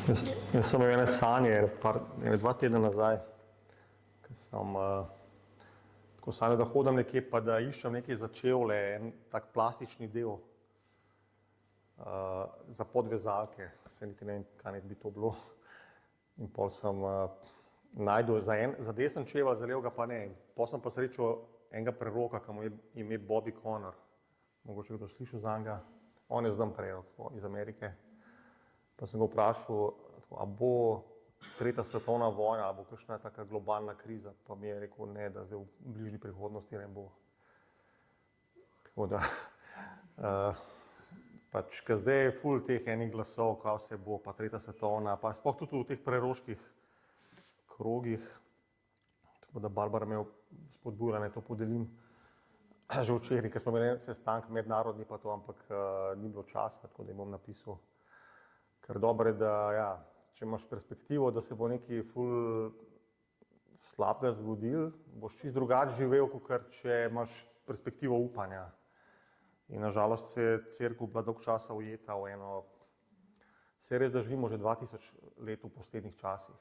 Jaz sem imel ene sanje, dva tedna nazaj, ko sem tako sanjal, da hodim nekje, pa da iščem nekaj za čevlje, en tak plastični del za podvezalke, se niti ne vem, kaj naj bi to bilo. In pol sem najdel za desen čevelj, za levega pa ne. Pol sem pa srečal enega preroka, ki mu je ime Bobby Conner. Mogoče kdo slišal za njega. On je zdaj prerok iz Amerike. Pa sem ga vprašal, a bo tretja svetovna vojna, a bo kakšna taka globalna kriza, pa mi je rekel ne, da zdaj v bližnji prihodnosti ne bo. Tako da, pač, ker zdaj je ful teh enih glasov, kaj vse bo, pa tretja svetovna, pa sploh tudi v teh preroških krogih, tako da Barbara me je spodbujala, naj to podelim. Že včeraj, ker smo imeli sestanek mednarodni pa to, ampak ni bilo časa, tako da jim bom napisal. Ker dobro je, da ja, če imaš perspektivo, da se bo nekaj ful slabega zgodil, boš čisto drugače živel, kot če imaš perspektivo upanja. In nažalost je cerkev bila dolgo časa ujeta v eno, se je res, da živimo že 2000 let v poslednjih časih,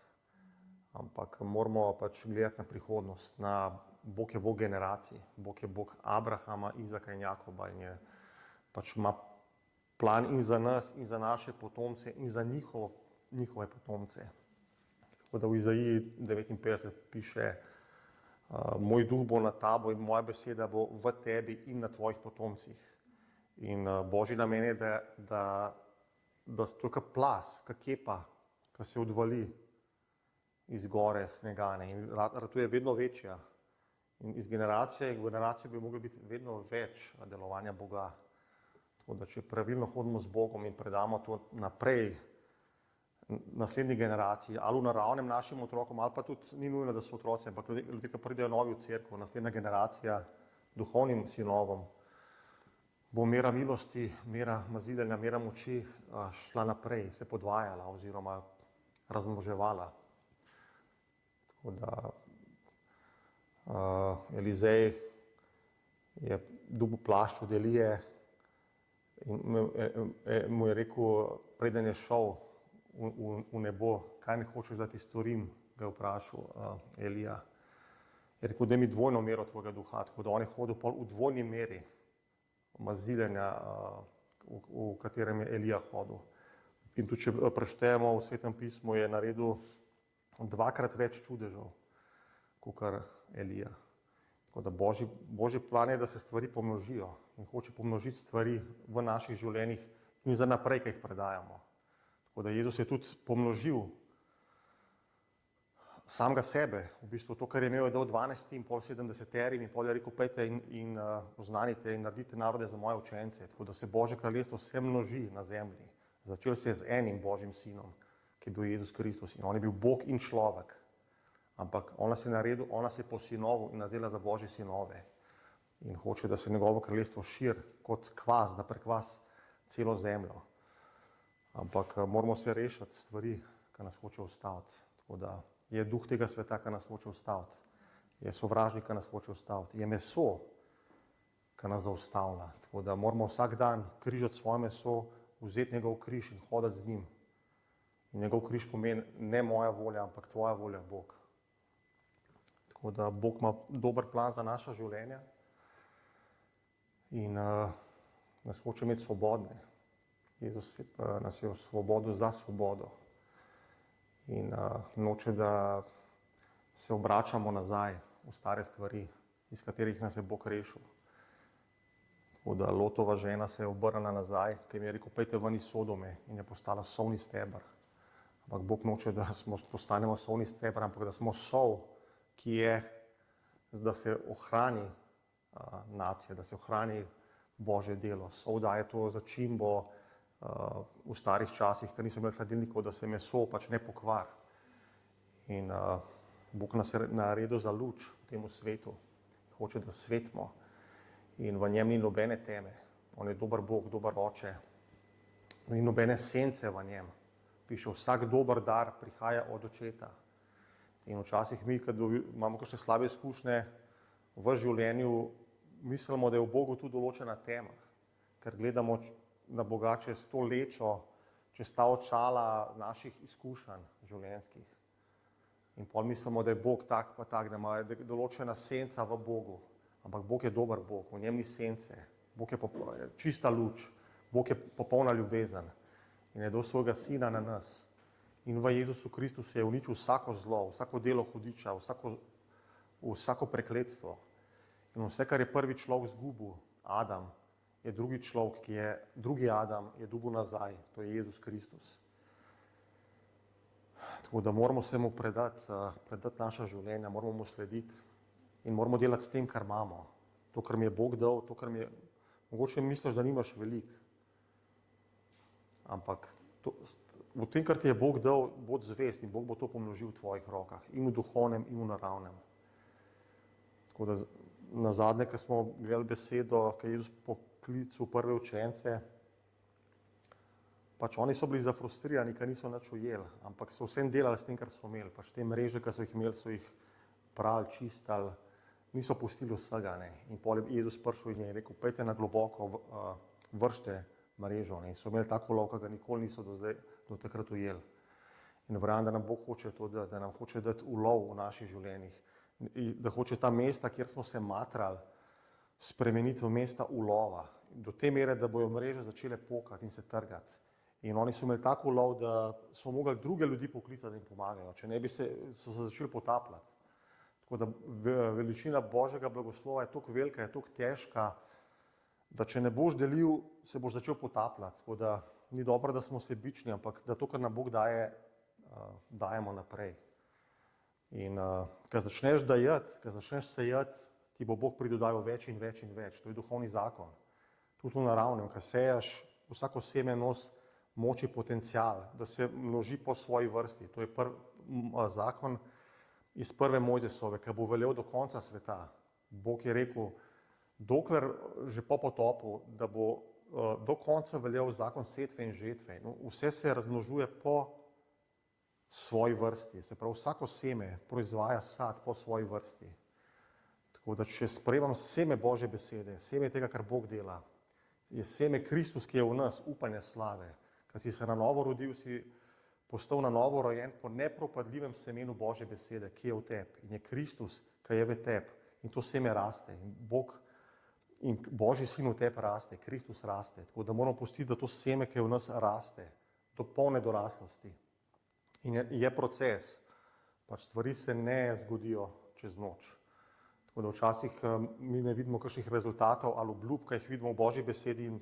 ampak moramo pač gledati na prihodnost, na Bog je Bog generacij, Bog je Bog Abrahama, Izaka in Jakoba in je pač ima plan in za nas, in za naše potomce, in za njihove potomce. Tako da v Izaiji 59 piše, moj duh bo na tabo in moja beseda bo v tebi in na tvojih potomcih. In Božji namen je, da to je kot plas, kot kepa, ki se odvali iz gore snegane in ratuje vedno večja. In iz generacije v generacijo bi moglo biti vedno več delovanja Boga. Tako da, če pravilno hodimo z Bogom in predamo to naprej naslednji generaciji, ali v naravnem našim otrokom, ali pa tudi ni nujno, da so otroci, ampak ljudje, ki pridejo novi v cerkev, naslednja generacija, duhovnim sinovom, bo mera milosti, mera mazidenja, mera moči šla naprej, se podvajala oziroma razmnoževala. Tako da Elizej je dobil plašč od Elije, in mu je rekel, preden je šel v nebo, kaj ne hočeš, da ti storim, ga je vprašal Elija. Je rekel, daj mi dvojno mero tvojega duha, tako da on je hodil pol v dvojni meri mazilenja, v katerem je Elija hodil. In tudi, če preštejemo v Svetem pismu, je naredil dvakrat več čudežev, kakor Elija. Tako da Božji plan je, da se stvari pomnožijo in hoče pomnožiti stvari v naših življenjih in za naprej, ki jih predajamo. Tako da Jezus je tudi pomnožil samega sebe, v bistvu to, kar je imel, je dal 12 in pol 70 in pol je rekel, pejte in oznanite in naredite narode za moje učence. Tako da se Božje kraljestvo vse množi na zemlji. Začelo se je z enim Božjim sinom, ki je bil Jezus Kristus in on je bil Bog in človek. Ampak on nas je naredil, on nas je posinoval in nas dela za Božje sinove. In hoče, da se njegovo kraljestvo širi kot kvas, da prekvas celo zemljo. Ampak moramo se rešiti stvari, ki nas hoče ustaviti. Tako da je duh tega sveta, ki nas hoče ustaviti. Je sovražnik, ki nas hoče ustaviti. Je meso, ki nas zaustavlja. Tako da moramo vsak dan križati svoje meso, vzeti njegov križ in hoditi z njim. In njegov križ pomeni ne moja volja, ampak tvoja volja, Bog. Tako da Bog ima dober plan za naša življenja in nas hoče imeti svobodne. Jezus nas je osvobodil za svobodo in noče, da se obračamo nazaj v stare stvari, iz katerih nas je Bog rešil. Tako da Lotova žena se je obrnila nazaj, ki mi je rekel, pejte ven iz Sodome in je postala solni steber. Ampak Bog noče, da postanemo solni steber, ampak da smo sol, ki je, da se ohrani nacija, da se ohrani Božje delo. Sol daje to začimbo v starih časih, ker niso imeli hladilnikov, da se meso pač ne pokvari. In Bog nas je naredil za luč temu svetu. Hoče, da svetimo. In v njem ni nobene teme. On je dober Bog, dober oče. Ni nobene sence v njem. Piše, vsak dober dar prihaja od očeta. In včasih mi, kad imamo kakšne slabe izkušnje v življenju, mislimo, da je v Bogu tudi določena tema, ker gledamo na Boga čez to lečo, čez ta očala naših izkušenj življenjskih. In pol mislimo, da je Bog tak pa tak, da ima določena senca v Bogu. Ampak Bog je dober Bog, v njem ni sence. Bog je čista luč, Bog je popolna ljubezen in je dal svojega sina na nas. In v Jezusu Kristusu je uničil vsako zlo, vsako delo hudiča, vsako prekletstvo. In vse, kar je prvi človek zgubil, Adam, je drugi človek, ki je drugi Adam, je dobil nazaj, to je Jezus Kristus. Tako da moramo se mu predati naša življenja, moramo mu slediti in moramo delati s tem, kar imamo. To, kar mi je Bog dal, to, kar mi je... Mogoče misliš, da nimaš veliko, ampak v tem, kar ti je Bog dal, bod zvest in Bog bo to pomnožil v tvojih rokah, in v duhovnem, in v naravnem. Tako da nazadnje, ko smo gledali besedo, ko je Jezus poklical prve učence, pač oni so bili zafrustrirani, ker niso nič ujeli, ampak so vsem delali s tem, kar so imeli. Pač te mreže, ki so jih imeli, so jih prali, čistili, niso pustili vsega. Ne. In potem je Jezus prišel in je rekel, pejte na globoko, vršite mrežo. Ne. In so imeli tako lov, ki ga nikoli niso do takrat ujeli. In verjamem, da nam Bog hoče to dati, da nam hoče dati ulov v naših življenjih, da hoče ta mesta, kjer smo se matrali, spremeniti v mesta ulova. Do te mere, da bojo mreže začele pokati in se trgati. In oni so imeli tako ulov, da so mogli druge ljudi poklicati, da jim pomagajo. Če ne bi so se začeli potapljati. Tako da veličina Božjega blagoslova je toliko velika, je toliko težka, da če ne boš delil, se boš začel potapljati. Tako da ni dobro, da smo sebični, ampak da to, kar nam Bog daje, dajemo naprej. In ko začneš dajati, ko začneš sejati, ti bo Bog pridodajal več in več in več. To je duhovni zakon. Tudi v naravnem, ko sejaš, vsako seme nosi moč in potencial, da se množi po svoji vrsti. To je zakon iz prve Mojzesove, ki bo veljal do konca sveta. Bog je rekel, dokler že po potopu, da bo do konca veljal zakon setve in žetve. No, vse se razmnožuje po svoji vrsti. Se pravi, vsako seme proizvaja sad po svoji vrsti. Tako da, če sprejemam seme Božje besede, seme tega, kar Bog dela, je seme Kristus, ki je v nas, upanje slave. Kad si se na novo rodil, si postal na novo rojen po nepropadljivem semenu Božje besede, ki je v tebi. In je Kristus, ki je v tebi. In to seme raste. In Bog in Božji sin v tebi raste, Kristus raste. Tako da moramo pustiti, da to seme, ki je v nas, raste do polne doraslosti. In je proces. Pač stvari se ne zgodijo čez noč. Tako da včasih mi ne vidimo kakšnih rezultatov ali obljub, ki jih vidimo v Božji besedi in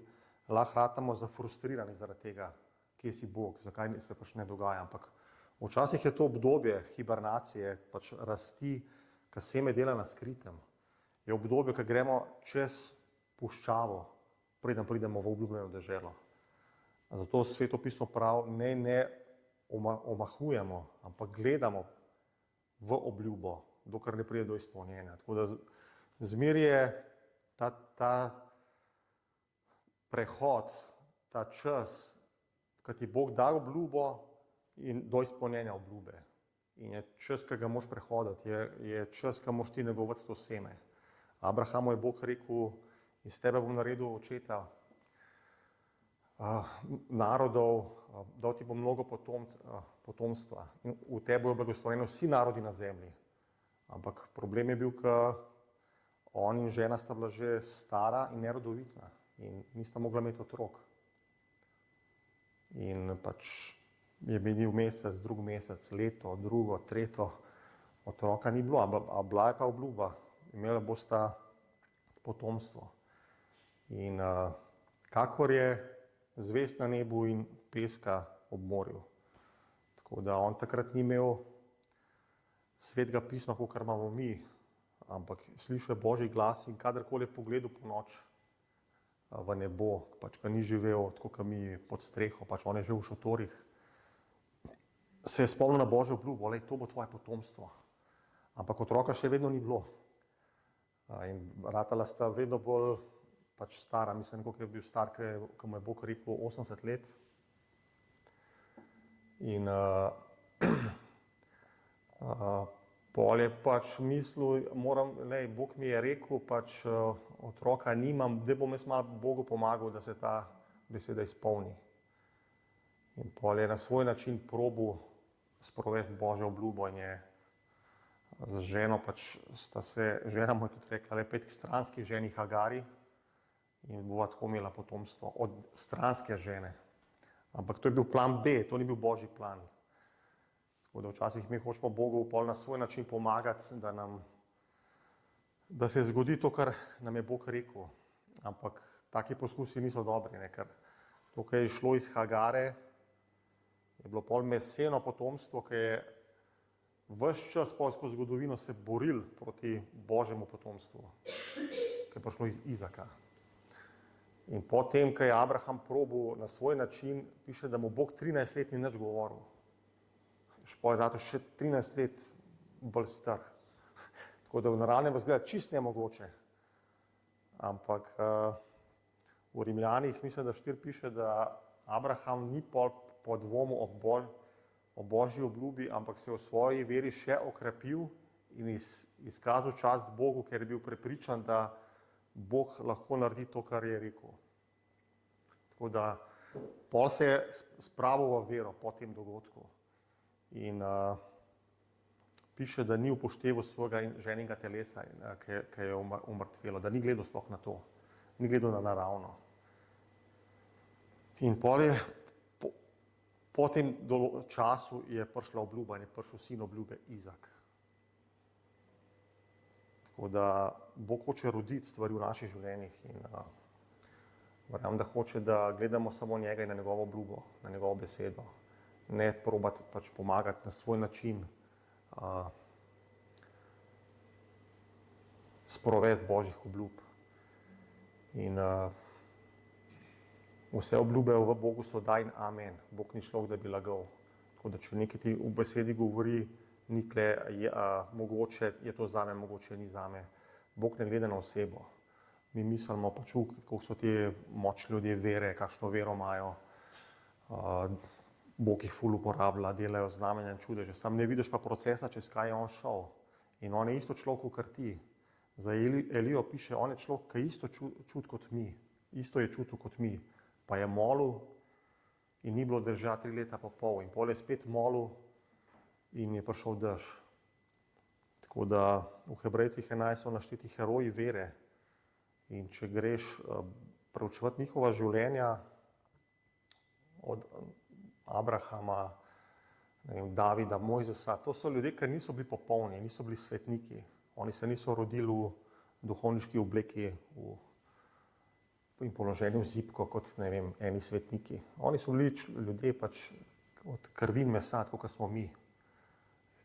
lahko ratamo zafrustrirani zaradi tega, kje si Bog, zakaj se pač ne dogaja. Ampak včasih je to obdobje hibernacije, pač rasti, ko seme dela na skritem. Je obdobje, ko gremo čez puščavo, preden pridemo v obljubljeno deželo. Zato Sveto pismo pravi, ne omahujemo, ampak gledamo v obljubo, dokler ne pride do izpolnjenja. Tako da zmeraj je ta prehod, ta čas, ko ti Bog da obljubo in do izpolnjenja obljube. In je čas, ki ga moraš prehoditi, je čas, ki moraš ti negovati to seme. Abrahamu je Bog rekel, iz tebe bom naredil očeta narodov, dal ti bom mnogo potomstva in v tebi bojo blagoslovljeni vsi narodi na zemlji. Ampak problem je bil, ker on in žena sta bila že stara in nerodovitna in nista mogla imeti otrok. In pač je minil mesec, drug mesec, leto, drugo, tretjo, otroka ni bilo, a bila je pa obljuba, imela bosta potomstvo. In kakor je zvest na nebu in peska ob morju. Tako da on takrat ni imel Svetega pisma, kakor imamo mi, ampak slišal je Božji glas in kadarkoli je pogledal po noč v nebo, pač ko ni živel tako, kot mi pod streho, pač on je živel v šotorih, se je spomnil na Božjo obljubo, lej, to bo tvoje potomstvo. Ampak otroka še vedno ni bilo. In ratala sta vedno bolj pač stara, mislim, koliko je bil star, ko mu je Bog rekel 80 let. In pol je pač mislil, Bog mi je rekel, pač otroka nimam, da bom jaz malo Bogu pomagal, da se ta beseda izpolni. In pol je na svoj način probil sprovesti Božjo obljubo in je z ženo žena mu je tudi rekla, le pet k stranski ženi Hagari in bova tako imela potomstvo od stranske žene. Ampak to je bil plan B, to ni bil Božji plan. Tako da včasih mi hočemo Bogu pol na svoj način pomagati, da se zgodi to, kar nam je Bog rekel. Ampak taki poskusi niso dobri, ne? Ker to, kar je šlo iz Hagare, je bilo pol meseno potomstvo, ki je ves čas polsko zgodovino se boril proti Božjemu potomstvu, ki je prišlo iz Izaka. In potem, ko je Abraham probil na svoj način, piše, da mu Bog 13 let ni nič govoril. Špol je dato še 13 let bolj star. Tako da v naravnem vzgleda čist nemogoče. Ampak v Rimljanih, mislim, da 4 piše, da Abraham ni pol po dvomu o Božji obljubi, ampak se je v svoji veri še okrepil in izkazal čast Bogu, ker je bil prepričan, da Bog lahko naredi to, kar je rekel. Tako da pol se je spravil v vero po tem dogodku. In piše, da ni upošteval svojega ženinga telesa, ki je umrtvelo, da ni gledal sploh na to, ni gledal na naravno. In pol je po tem času je prišla obljuba in je prišel sin obljube Izak. Tako da Bog hoče roditi stvari v naših življenjih in verjamem, da hoče, da gledamo samo njega in na njegovo obljubo, na njegovo besedo. Ne probati pač pomagati na svoj način sprovesti Božjih obljub. In vse obljube v Bogu so da in amen. Bog ni človek, da bi lagal. Tako da če nekaj ti v besedi govori, nikle, mogoče je to zame, mogoče ni zame. Bog ne gleda na osebo. Mi mislimo pač, kako so ti močni ljudje vere, kakšno vero imajo. Bog jih ful uporablja, delajo znamenja in čudeže. Sam ne vidiš pa procesa, čez kaj je on šel. In on je isto človek, kot ti. Za Elijo piše, on je človek, ki isto čuti kot mi. Isto je čutil kot mi. Pa je molil in ni bilo dežja 3 leta pa pol. In pol je spet molil in je prišel dež. Tako da v Hebrejcih 11 so našteti heroji vere. In če greš preučevati njihova življenja od Abrahama, Davida, Mojzesa, to so ljudje, ki niso bili popolni, niso bili svetniki. Oni se niso rodili v duhovniški obleki in položeni v zibko kot, ne vem, eni svetniki. Oni so bili ljudje pač od krvi in mesa, tako kot smo mi.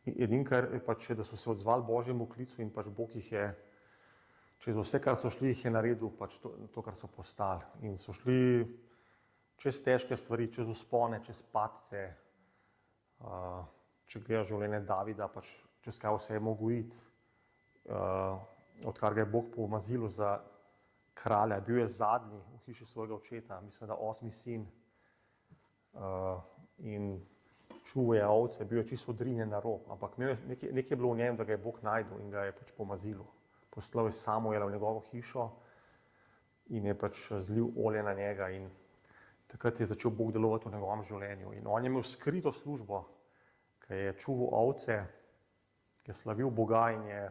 Edino, kar je pač, da so se odzvali Božjemu klicu in pač Bog jih je, čez vse, kar so šli, jih je naredil pač to, kar so postali. In so šli čez težke stvari, čez vzpone, čez padce. Če gledaš življenje Davida, pač čez kaj vse je mogel iti. Odkar ga je Bog pomazil za kralja, bil je zadnji v hiši svojega očeta, mislim, da 8. sin. In čuval je ovce, bil je čisto odrinjen na rob, ampak nekaj je bilo v njem, da ga je Bog našel in ga je pač pomazil. Poslal je Samuela v njegovo hišo in je pač zlil olje na njega in takrat je začel Bog delovati v njegovem življenju. In on je imel skrito službo, ki je čuval ovce, ki je slavil Boga in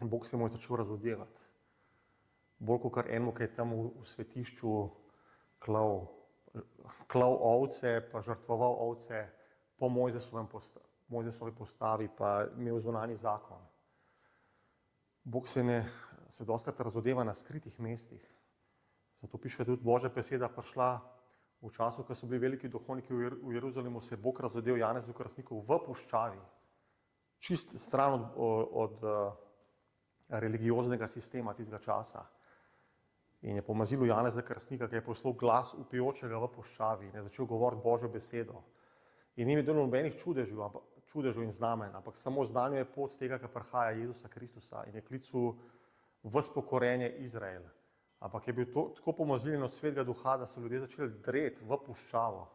Bog se mu je začel razodevati. Bolj kot kar enemu, ki je tam v svetišču klal ovce, pa žrtvoval ovce po Mojzesovi postavi, pa imel zunanji zakon. Bog se dostikrat razodeva na skritih mestih. Zato piše tudi Božja beseda prišla v času, ko so bili veliki duhovniki v Jeruzalemu, se je Bog razodev Janezu Krstniku v puščavi. Čist stran od religioznega sistema tistega časa. In je pomazil Janeza Krstnika, ki je poslal glas vpijočega v puščavi in je začel govoriti Božjo besedo. In ni imel nobenih čudežev in znamen, ampak samo znanju je pot tega, ki prihaja Jezusa Kristusa in je klical v pokorenje Izrael. Ampak je bil tako pomaziljen od Svetega Duha, da so ljudje začeli dreti v puščavo.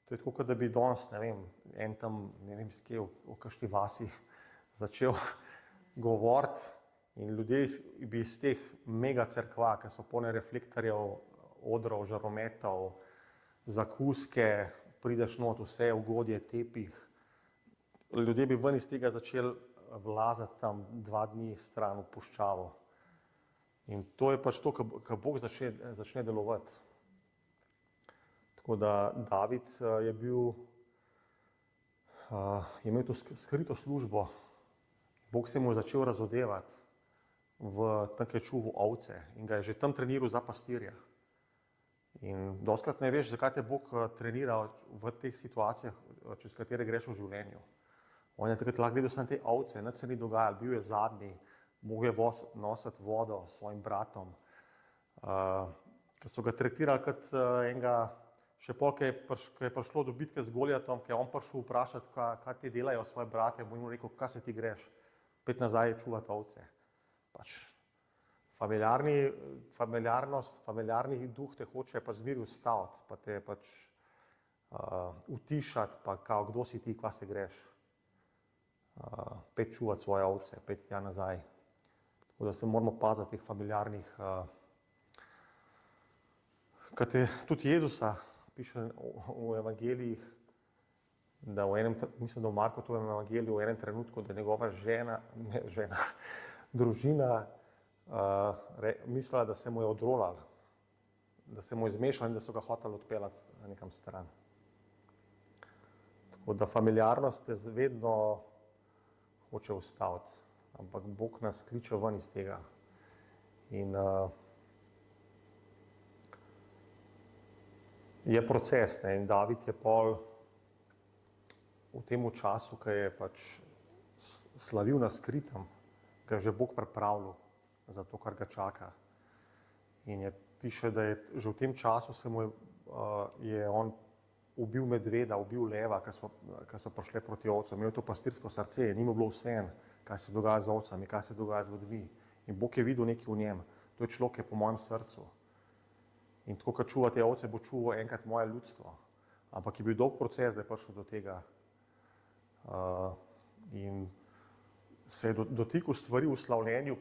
To je tako, kot da bi danes, ne vem, en tam, ne vem, skje v kakšni vasi začel govoriti in ljudje bi iz teh mega cerkva, ki so polne reflektorjev, odrov, žarometov, zakuske, prideš not, vse ugodje, tepih. Ljudje bi ven iz tega začeli vlazati tam 2 dni stran v puščavo. In to je pač to, kar Bog začne delovati. Tako da David je imel to skrito službo. Bog se mu je začel razodevati tam, kjer je čuval ovce in ga je že tam treniral za pastirja. In dostikrat ne veš, zakaj te Bog trenira v teh situacijah, čez katere greš v življenju. On je takrat lahko gledal samo te ovce, nič se ni dogajalo, bil je zadnji, mogel je nositi vodo s svojim bratom, ki so ga tretirali kot enega, še pol, ki je prišlo do bitke z Goljatom, ki je on prišel vprašati, kaj ti delajo svoje brate, bo jim rekel, kaj se ti greš, pet nazaj čuvati ovce. Pač familiarni duh te hoče pa zmeri ustaviti, pa te pač utišati, pa kao, kdo si ti, kva se greš. Pet čuvati svoje ovce, pet tja nazaj. Tako da se moramo paziti teh familiarnih, kad je tudi Jezusa piše v evangelijih, da mislim, da v Markovem evangeliju v enem trenutku, da njegova družina mislila, da se mu je odrolala, da se mu je zmešala in da so ga hoteli odpeljati nekam stran. Tako da familiarnost te vedno hoče ustaviti, ampak Bog nas kliče ven iz tega. In je proces, ne? In David je pol v tem času, ki je pač slavil na skritem, ga je že Bog pripravljal za to, kar ga čaka. In piše, da je že v tem času je on ubil medveda, ubil leva, ki so prišli proti ovcam. Imel to pastirsko srce, ni mu bilo vseeno, kaj se dogaja z ovcami, kaj se dogaja z ljudmi. In Bog je videl nekaj v njem. To je človek, ki je po mojem srcu. In tako, kot čuva te ovce, bo čuval enkrat moje ljudstvo. Ampak je bil dolg proces, da je prišel do tega. In se je dotikal stvari v slavljenju,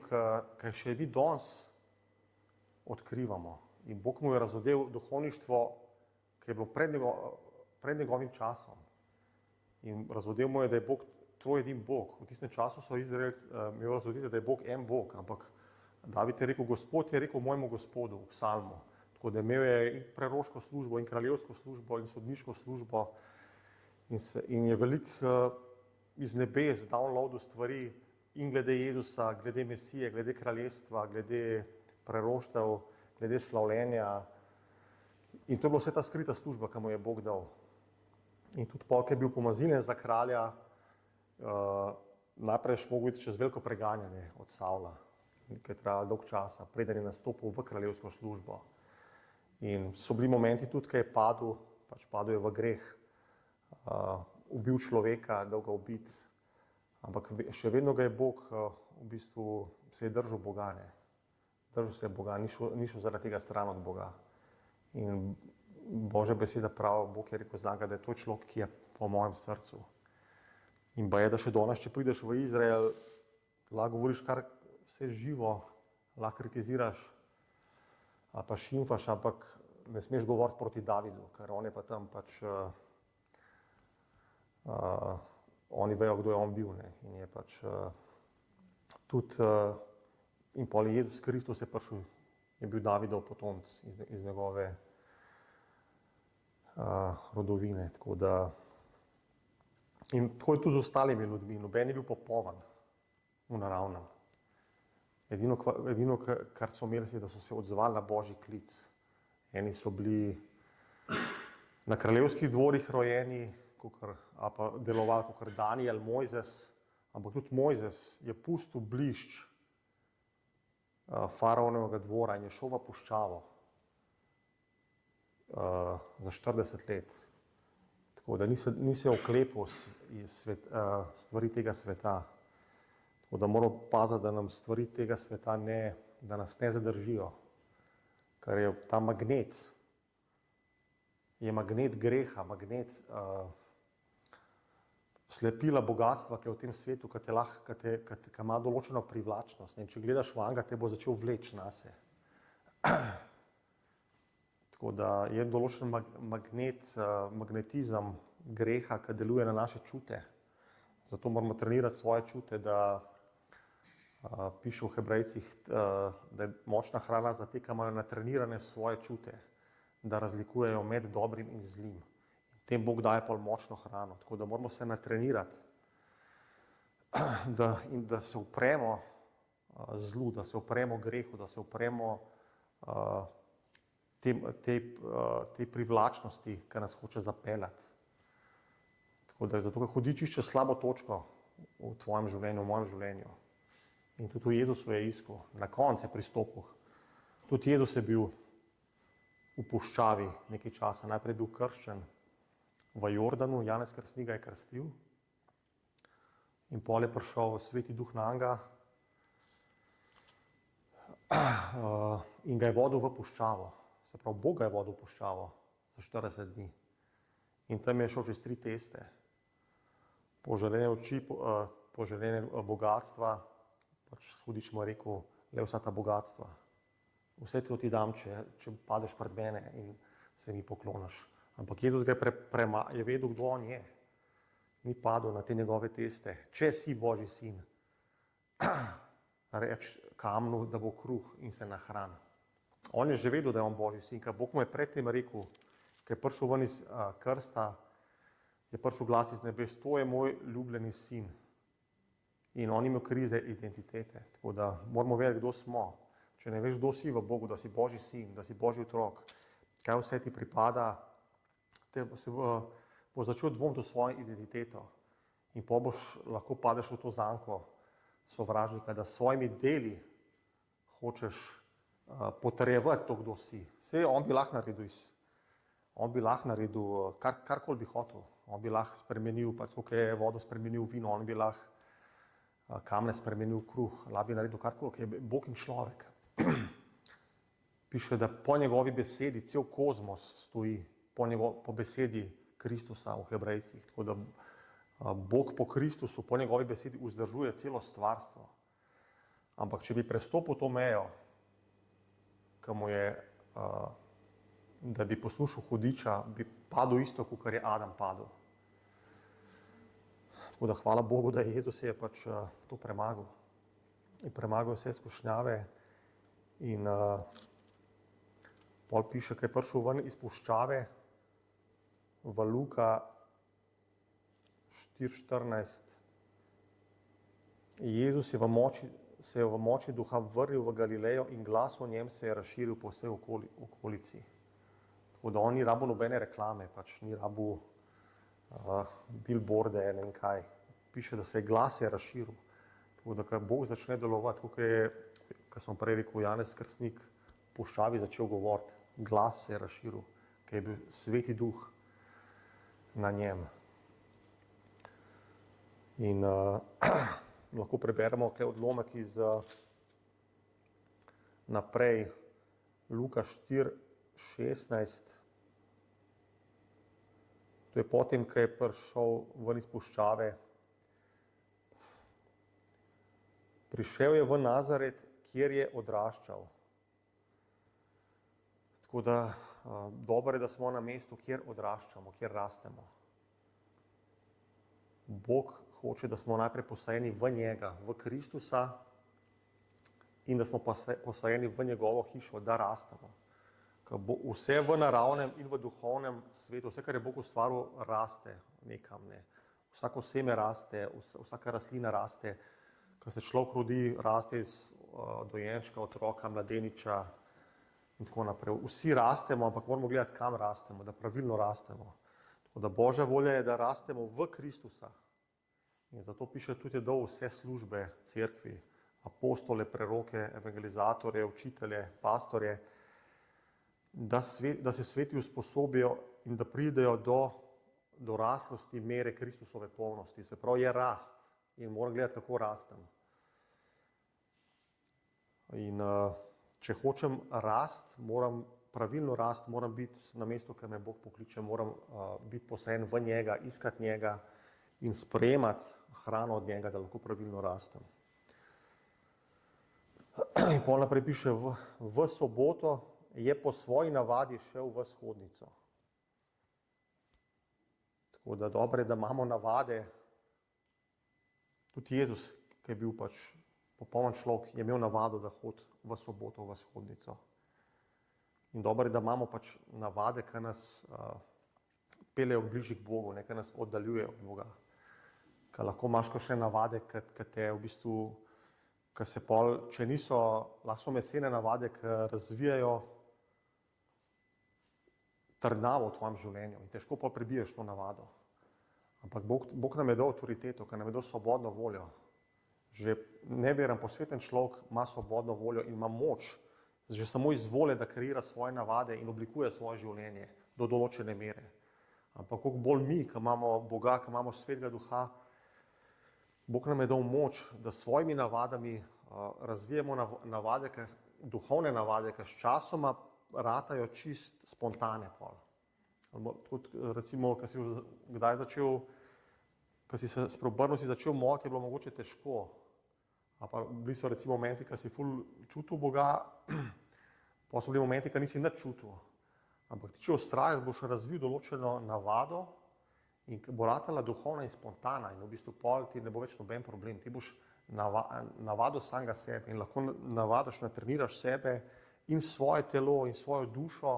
ki še mi danes odkrivamo. In Bog mu je razodel duhovništvo, ki je bilo pred njegovim časom. In razodel mu je, da je Bog trojedin Bog. V tistem času so Izraelci imeli razoditev, da je Bog en Bog, ampak David je rekel, Gospod je rekel mojemu Gospodu v psalmu. Tako da imel je in preroško službo, in kraljevsko službo, in sodniško službo. In je veliko iz nebes downloadil stvari in glede Jezusa, glede Mesije, glede kraljestva, glede preroštev, glede slavljenja. In to je bila vse ta skrita služba, ki mu je Bog dal. In tudi pol, ki je bil pomazilen za kralja, najprej je mogel iti čez veliko preganjanje od Savla, ki je trajalo dolg časa, preden je nastopil v kraljevsko službo. In so bili momenti tudi, ki je padel je v greh, ubil človeka, dal ga ubiti, ampak še vedno ga je Bog v bistvu se je držal Boga, ne. Držal se je Boga, ni šel zaradi tega stran od Boga. In Božja beseda pravi, Bog je rekel za njega, da je to človek, ki je po mojem srcu. In baje, da še danes, če prideš v Izrael, lahko govoriš kar vse živo, lahko kritiziraš ali pa šimfaš, ampak ne smeš govoriti proti Davidu, ker on je pa tam pač, oni vejo, kdo je on bil, ne. In je pač tudi, in pol Jezus Kristus je prišel, je bil Davidov potomec iz njegove rodovine, tako da. In tako je tudi z ostalimi ljudmi, noben je bil popoln v naravnem. Edino, kar so imeli, je, da so se odzvali na Božji klic. Eni so bili na kraljevskih dvorih rojeni, ali pa delovali kakor Danijel, Mojzes, ampak tudi Mojzes je pustil blišč faraonovega dvora in je šel v puščavo za 40 let. Tako da ni se oklepal stvari tega sveta. Tako da moramo paziti, da nam stvari tega sveta da nas ne zadržijo. Ker je ta magnet greha, magnet slepila bogatstva, ki je v tem svetu, ki ima določeno privlačnost. In če gledaš vanj, te bo začel vleči nase. Tako da je določen magnetizem greha, ki deluje na naše čute. Zato moramo trenirati svoje čute, da piše v Hebrejcih, da je močna hrana za te, ki imajo natrenirane svoje čute, da razlikujejo med dobrim in zlim. Tem Bog daje pol močno hrano, tako da moramo se natrenirati in da se upremo zlu, da se upremo grehu, da se upremo te privlačnosti, ki nas hoče zapeljati. Tako da zato, ker hudič išče slabo točko v tvojem življenju, v mojem življenju. In tudi v Jezusu je iskal, na koncu je pristopil. Tudi Jezus je bil v puščavi nekaj časa, najprej je bil krščen v Jordanu, Janez Krstnik ga je krstil in pol je prišel Sveti Duh nanj in ga je vodil v puščavo. Se pravi, Bog ga je vodil v puščavo za 40 dni. In tam je šel čez 3 teste. Poželjene oči, poželjene bogatstva, pač hudič mu je rekel, le vsa ta bogatstva. Vse ti dam, če padeš pred mene in se mi pokloniš. Ampak Jezus ga je vedel, kdo on je. Ni padel na te njegove teste. Če si Božji sin, reč kamnu, da bo kruh in se nahrani. On je že vedel, da je on Božji sin, ker Bog mu je predtem rekel, ker je prišel ven iz krsta, je prišel glas iz nebes, to je moj ljubljeni sin. In on ima krize identitete, tako da moramo vedeti, kdo smo. Če ne veš, kdo si v Bogu, da si Božji sin, da si Božji otrok, kaj vse ti pripada, bo začel dvomiti v svojo identiteto in pa lahko padeš v to zanko sovražnika, da s svojimi deli hočeš potrjevati to, kdo si. Vse on bi lahko naredil, karkoli bi hotel. On bi lahko spremenil, pa tako, ker je vodo spremenil vino, on bi lahko kamne spremenil kruh, lahko bi naredil karkoli, ker je Bog in človek. Piše, da po njegovi besedi cel kozmos stoji, po besedi Kristusa v Hebrejcih. Tako da Bog po Kristusu, po njegovi besedi vzdržuje celo stvarstvo. Ampak če bi prestopil to mejo, da bi poslušal hudiča, bi padel isto, kot je Adam padel. Tako da hvala Bogu, da Jezus je pač to premagal. In premagal vse skušnjave in pol piše, ko je prišel ven iz puščave v Luka 4:14. Jezus se je v moči duha vrnil v Galilejo in glas o njem se je razširil po vsej okolici. Tako da on ni rabil nobene reklame, pač ni rabil billboarde, ne vem kaj. Piše, da se je glas razširil. Tako da, ko Bog začne delovati, kot smo prej rekel, Janez Krstnik v puščavi začel govoriti, glas se je razširil, ker je bil Sveti Duh na njem. In lahko preberemo tukaj odlomek iz naprej, Luka 4:16. To je potem, ko je prišel ven iz puščave. Prišel je v Nazaret, kjer je odraščal. Tako da dobro je, da smo na mestu, kjer odraščamo, kjer rastemo. Bog hoče, da smo najprej posajeni v njega, v Kristusa in da smo posajeni v njegovo hišo, da rastemo. Vse v naravnem in v duhovnem svetu, vse, kar je Bog ustvaril, raste nekam. Vsako seme raste, vsaka rastlina raste. Ko se človek rodi, raste iz dojenčka, otroka, mladeniča in tako naprej. Vsi rastemo, ampak moramo gledati, kam rastemo, da pravilno rastemo. Tako da Božja volja je, da rastemo v Kristusa. In zato piše tudi, da vse službe cerkvi, apostole, preroke, evangelizatorje, učitelje, pastorje, da se sveti usposobijo in da pridejo do raslosti mere Kristusove polnosti. Se pravi, je rast in moram gledati, kako rastem. In če hočem pravilno rast, moram biti na mestu, ker me Bog pokliče, moram biti posajen v njega, iskati njega in sprejemati hrano od njega, da lahko pravilno rastem. In pol naprej piše, v soboto je po svoji navadi šel v shodnico. Tako da dobro je, da imamo navade. Tudi Jezus, ki je bil pač popoln človek, je imel navado, da hodi v soboto v shodnico. In dobro je, da imamo pač navade, ki nas peljejo bližje k Bogu, ne, ki nas oddaljujejo od Boga. Ker lahko imaš še navade, ki te v bistvu, ki se pol, če niso, lahko so mesene navade, ki razvijajo trdnavo v tvojem življenju in težko pa prebiješ to navado. Ampak Bog nam je dal avtoriteto, ker nam je dal svobodno voljo. Že neveren, posveten človek ima svobodno voljo in ima moč, že samo iz volje, da kreira svoje navade in oblikuje svoje življenje do določene mere. Ampak koliko bolj mi, ki imamo Boga, ki imamo Svetega Duha, Bog nam je dal moč, da s svojimi navadami razvijemo navade, duhovne navade, ki s časoma ratajo čist spontane pol. Tudi recimo, ko si kdaj začel, ko si se spreobrnil, si začel moliti, je bilo mogoče težko. A pa bili so recimo momenti, ko si ful čutil Boga, pa so bili momenti, ko nisi nič čutil. Ampak ti, če vztrajaš, boš razvil določeno navado in bo ratala duhovna in spontana in v bistvu pol ti ne bo več noben problem. Ti boš navado samega sebe in lahko navadaš, natreniraš sebe in svoje telo in svojo dušo,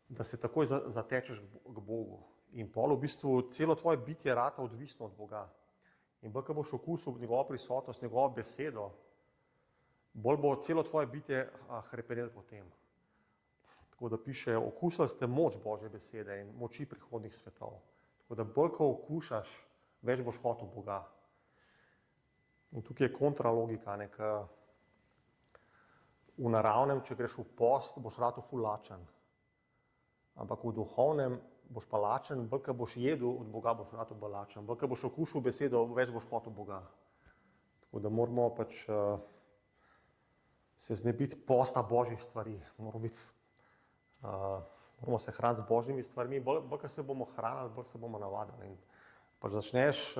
da se takoj zatečeš k Bogu. In pol v bistvu celo tvoje bitje rata odvisno od Boga. In bolj, ko boš okusil njegovo prisotnost, njegovo besedo, bolj bo celo tvoje bitje hrepenelo po tem. Tako da piše, okusili ste moč Božje besede in moči prihodnih svetov. Tako da bolj, ko okušaš, več boš hotel Boga. In tukaj je kontralogika, v naravnem, če greš v post, boš ratal ful lačen. Ampak v duhovnem boš pa lačen, bolj, ko boš jedel od Boga, boš ratal bolj lačen. Bolj, ko boš okušal besedo, več boš hotel Boga. Tako da moramo pač se znebiti posta Božjih stvari. Moramo se hraniti z Božjimi stvarmi. Bolj, ko se bomo hranili, bolj se bomo navadili. In pač začneš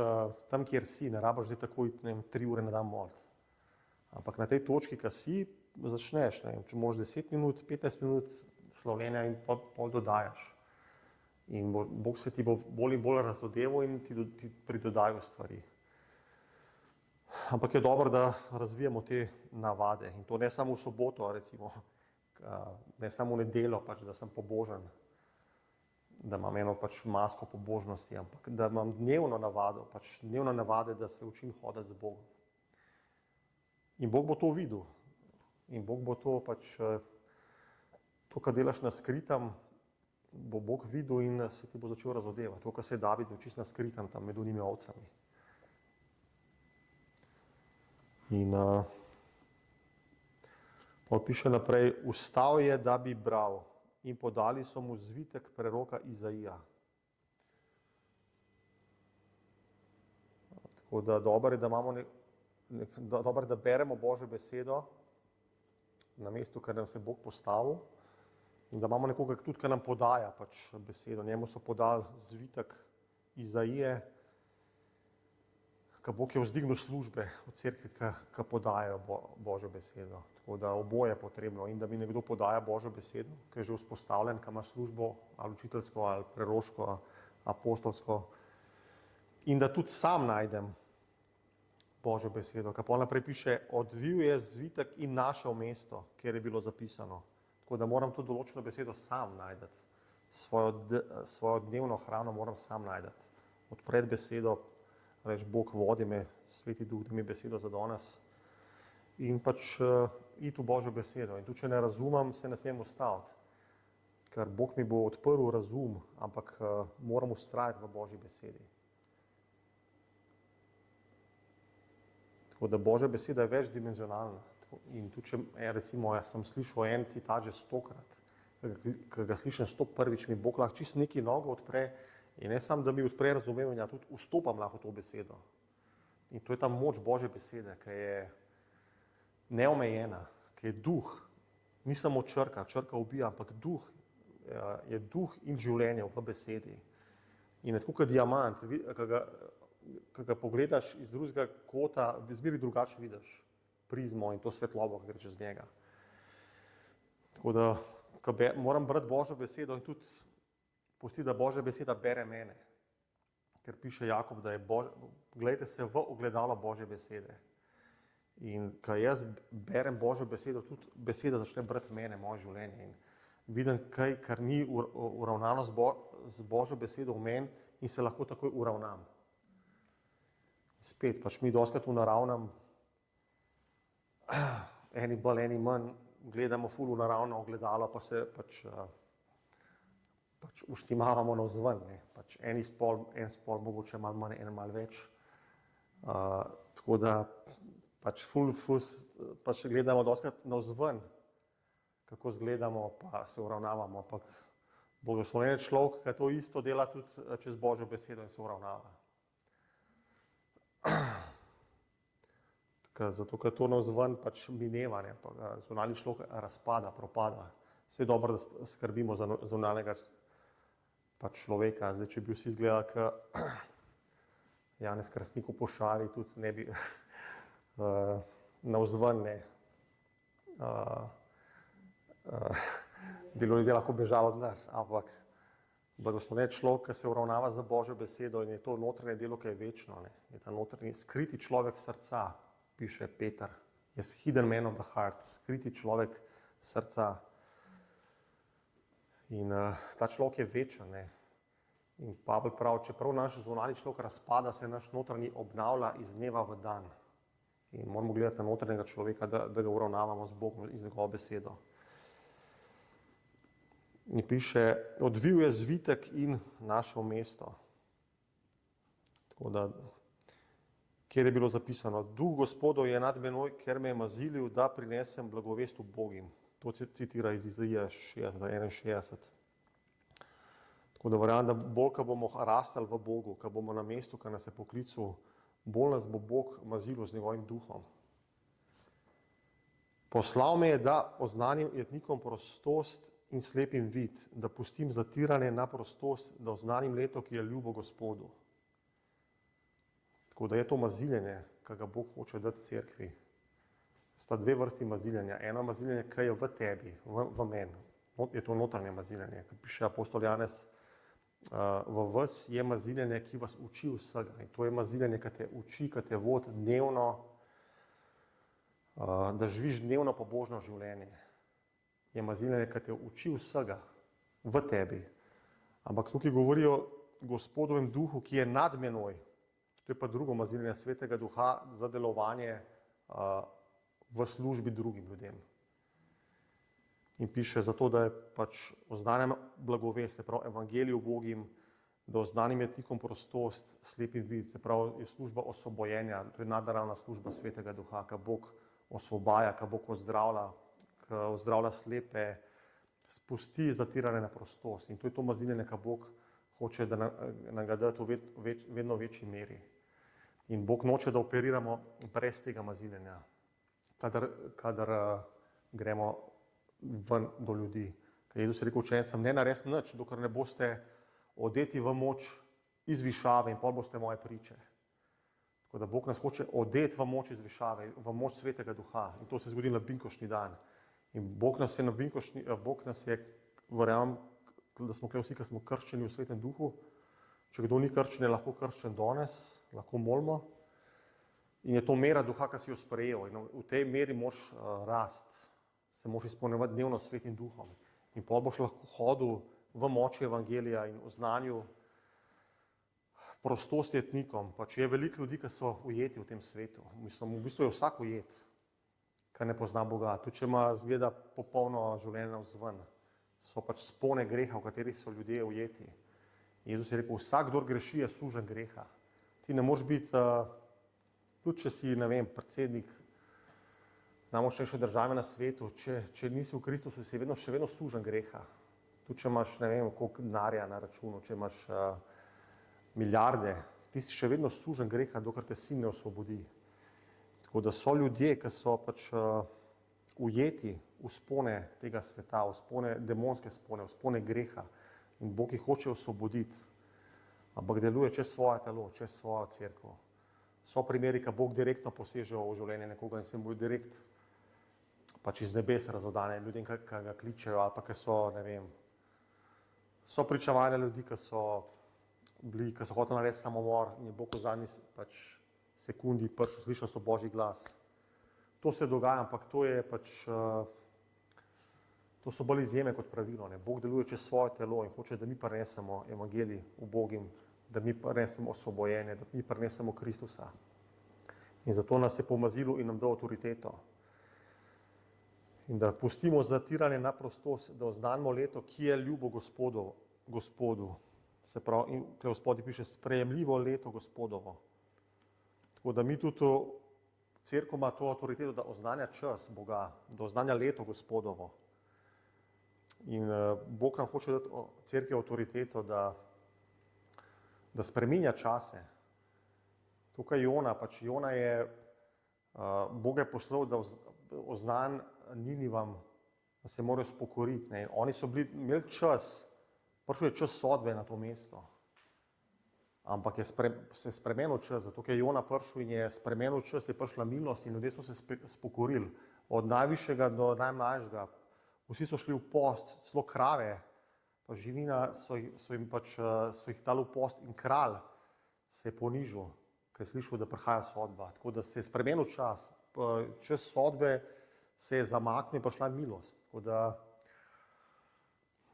tam, kjer si, ne rabiš zdaj takoj 3 ure na dan moliti. Ampak na tej točki, ki si, začneš, če moraš 10 minut, 15 minut slavljenja in pol dodajaš. In Bog se ti bo bolj in bolj razodeval in ti pridodajal stvari. Ampak je dobro, da razvijamo te navade in to ne samo v soboto, recimo, ne samo v nedeljo, pač, da sem pobožen, da imam eno pač masko pobožnosti, ampak da imam dnevno navado, pač dnevno navade, da se učim hoditi z Bogom. In Bog bo to videl. In Bog bo to pač, to, kar delaš na skritem, bo Bog videl in se ti bo začel razodevati. To, kar se je David učil na skritem, tam med unimi ovcami. In pol piše naprej, vstal je, da bi bral in podali so mu zvitek preroka Izaija. Tako da dobro je, da imamo dobro, da beremo Božjo besedo na mestu, kjer nam se Bog postavil in da imamo nekoga tudi, ki nam podaja pač besedo. Njemu so podali zvitek Izaije, ker Bog je vzdignil službe v cerkvi, ki podajajo Božjo besedo. Tako da oboje je potrebno in da mi nekdo podaja Božjo besedo, ki je že vzpostavljen, ki ima službo ali učiteljsko, ali preroško, apostolsko in da tudi sam najdem Božjo besedo, ker pol naprej piše, odvil je zvitek in našel mesto, kjer je bilo zapisano. Tako da moram tudi določeno besedo sam najdeti. Svojo dnevno hrano moram sam najdeti. Odpreti besedo, reči, Bog vodi me, Sveti Duh, da mi besedo za danes in pač iti v Božjo besedo. In tudi, če ne razumem, se ne smem ustaviti, ker Bog mi bo odprl razum, ampak moram vztrajati v Božji besedi. Tako da Božja beseda je večdimenzionalna. In tudi, če recimo, jaz sem slišal en citat že 100-krat, ki ga slišim 101-ič, mi Bog lahko čisto nekaj novega odpre in ne samo, da mi odpre razumevanja, tudi vstopam lahko v to besedo. In to je ta moč Božje besede, ki je neomejena, ki je duh, ni samo črka, črka ubija, ampak duh je duh in življenje v besedi. In je tako kot diamant, ki ga pogledaš iz drugega kota, v izbiri drugače vidiš prizmo in to svetlobo, ki gre čez njega. Tako da moram brati Božjo besedo in tudi pusti, da Božja beseda bere mene. Ker piše Jakob, da gledajte se v ogledalo Božje besede. In ko jaz berem Božjo besedo, tudi beseda začne brati mene, moje življenje. In vidim kaj, kar ni uravnano z Božjo besedo v meni in se lahko takoj uravnam. Spet, pač mi dostakrat v naravnem, eni bolj, eni manj, gledamo ful v naravno ogledalo, pa se pač uštimavamo navzven. Pač en spol mogoče malo manj, en malo več. Tako da pač pač gledamo dostakrat navzven, kako izgledamo, pa se uravnavamo. Ampak blagoslovljen je človek, ki to isto dela tudi čez Božjo besedo in se uravnava. Zato, ker to navzven pač mineva, pa zunanji človek razpada, propada. Vse je dobro, da skrbimo za zunanjega pač človeka. Zdaj, če bi vsi izgledali, kot Janez Krstnik v Pošavi, tudi ne bi navzven, bilo ljudje lahko bežalo od nas, ampak blagoslovljen človek, ki se uravnava za Božjo besedo in je to notranje delo, ki je večno. Je ta notranji skriti človek srca, piše Peter. Je hidden man of the heart, skriti človek srca. In ta človek je večen. In Pavel pravi, čeprav naš zunanji človek razpada, se naš notranji obnavlja iz dneva v dan. In moramo gledati na notranjega človeka, da ga uravnavamo z Bogom in z njegovo besedo. In piše, odvil je zvitek in našel mesto. Tako da, kjer je bilo zapisano, Duh Gospodov je nad menoj, ker me je mazilil, da prinesem blagovest ubogim. To citira iz Izaije 61. Tako da verjamem, da bolj, ko bomo rastali v Bogu, ko bomo na mestu, ko nas je poklical, bolj nas bo Bog mazilil z njegovim duhom. Poslal me je, da oznanim jetnikom prostost in slepim vid, da pustim zatiranje na prostost, da oznanim leto, ki je ljubo Gospodu. Tako da je to maziljenje, ki ga Bog hoče dati cerkvi. Sta dve vrsti maziljenja. Eno maziljenje, ki je v tebi, v meni. Je to notranje maziljenje. Ko piše apostol Janez, v vas je maziljenje, ki vas uči vsega. In to je maziljenje, ki te uči, ki te vodi dnevno, da živiš dnevno pobožno življenje. Je maziljenje, ki te uči vsega v tebi. Ampak tukaj govori o Gospodovem duhu, ki je nad menoj. To je pa drugo maziljenje Svetega Duha za delovanje v službi drugim ljudem. In piše zato, da je pač oznanem blagovest, se pravi evangelij ubogim, da oznanim jetnikom prostost, slepim vid, se pravi je služba osvobojenja, to je nadnaravna služba Svetega Duha, ki Bog osvobaja, ki Bog ozdravlja slepe, spusti zatirane na prostost. In to je to maziljenje, ki Bog hoče, da nam ga da v vedno večji meri. In Bog noče, da operiramo brez tega maziljenja, kadar gremo ven do ljudi. Ker Jezus je rekel učencem, ne narediti nič, dokler ne boste odeti v moč iz višave in pol boste moje priče. Tako da Bog nas hoče odeti v moč iz višave, v moč Svetega Duha. In to se zgodi na binkoštni dan. In Bog nas je, verjamem, da smo tukaj vsi, ki smo krščeni v Svetem Duhu. Če kdo ni krščen, je lahko krščen danes, lahko molimo. In je to mera duha, ki si jo sprejel. In v tej meri moraš rasti, se moraš izpolnjevati dnevno s Svetim Duhom. In pol boš lahko hodil v moči evangelija in v znanju prostosti jetnikom. Pač je veliko ljudi, ki so ujeti v tem svetu. Mislim, v bistvu je vsak ujet, ki ne pozna Boga. Tudi če ima zgleda popolno življenje navzven, so pač spone greha, v katerih so ljudje ujeti. Jezus je rekel, vsak, kdor greši, je suženj greha. Ti ne moreš biti, tudi če si, ne vem, predsednik najmočnejše države na svetu, če nisi v Kristusu, si še vedno suženj greha. Tudi če imaš, ne vem, koliko denarja na računu, če imaš milijarde, ti si še vedno suženj greha, dokler te sin ne osvobodi. Tako da so ljudje, ki so pač ujeti v spone tega sveta, v spone demonske spone, v spone greha. In Bog jih hoče osvoboditi, ampak deluje čez svoje telo, čez svojo cerkev. So primeri, ko Bog direktno poseže v življenje nekoga in se mu direkt pač iz nebes razodane ljudem, ki ga kličejo, ali pa ki so, ne vem, so pričevanja ljudi, ki so hoteli narediti samomor in je Bog v zadnji pač sekundi prišel, slišal so Božji glas. To se dogaja, ampak to je pač, to so bolj izjeme kot pravilo. Ne? Bog deluje čez svoje telo in hoče, da mi prinesemo evangelij ubogim, da mi prinesemo osvobojenje, da mi prinesemo Kristusa. In zato nas je pomazilo in nam dal avtoriteto. In da pustimo zatiranje na prostost, da oznanimo leto, ki je ljubo Gospodu. Se pravi, in tukaj v spodnji piše sprejemljivo leto Gospodovo. Tako da mi tudi cerkev ima to avtoriteto, da oznanja čas Boga, da oznanja leto Gospodovo. In Bog nam hoče dati cerkev avtoriteto, da spreminja čase. Tukaj Jona, pač Jona je, Bog je poslal, da oznan Ninivam, da se morajo spokoriti. Ne. Oni so imeli čas, prišel je čas sodbe na to mesto. Ampak se je spremenil čas, zato ker je Jona prišel in je spremenil čas, je prišla milost in ljudje so se spokorili. Od najvišjega do najmlajšega. Vsi so šli v post, celo krave, pa živina so jih dali v post in kralj se je ponižal, ker je slišal, da prihaja sodba. Tako da se je spremenil čas. Čas sodbe se je zamaknil in prišla milost. Tako da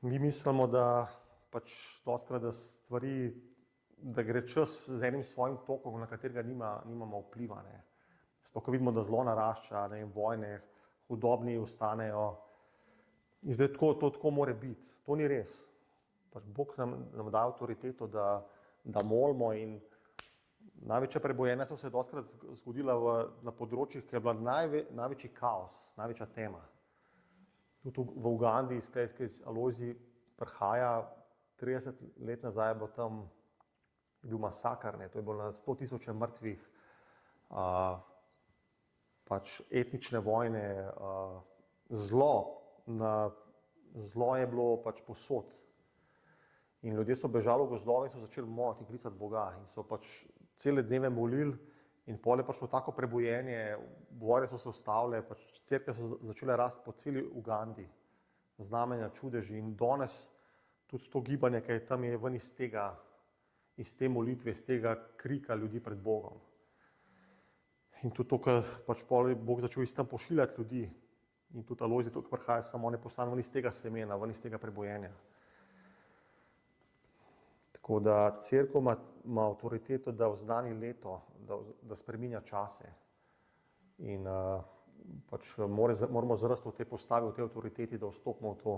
mi mislimo, da pač dostikrat, da stvari, da gre čas z enim svojim tokom, na katerega nimamo vpliva. Sploh ko vidimo, da zlo narašča, vojne, hudobni ostanejo. In zdaj to tako more biti. To ni res. Pač Bog nam da avtoriteto, da molimo in največja prebojenja so se dostikrat zgodila na področjih, ki je bila največji kaos, največja tema. Tudi v Ugandi, iz Alojzi prihaja, 30 let nazaj je bil masakr, to je bilo na 100 tisoče mrtvih, pač etnične vojne, zlo je bilo pač povsod. In ljudje so bežali v gozdove in so začeli moliti in klicati Boga in so pač cele dneve molili in pol je prišlo tako prebojenje, vojne so se ustavile, pač cerkve so začele rasti po celi Ugandi, znamenja, čudeži in danes tudi to gibanje, ki je tam, je ven iz te molitve, iz tega krika ljudi pred Bogom. In tudi to, ker pač pol je Bog začel iz tam pošiljati ljudi in tudi Alojzi tukaj prihaja, samo ne postane ven iz tega semena, ven iz tega prebojenja. Tako da cerkev ima avtoriteto, da oznani leto, da spreminja čase. In pač moramo zrasti v te postave, v te avtoriteti, da vstopimo v to.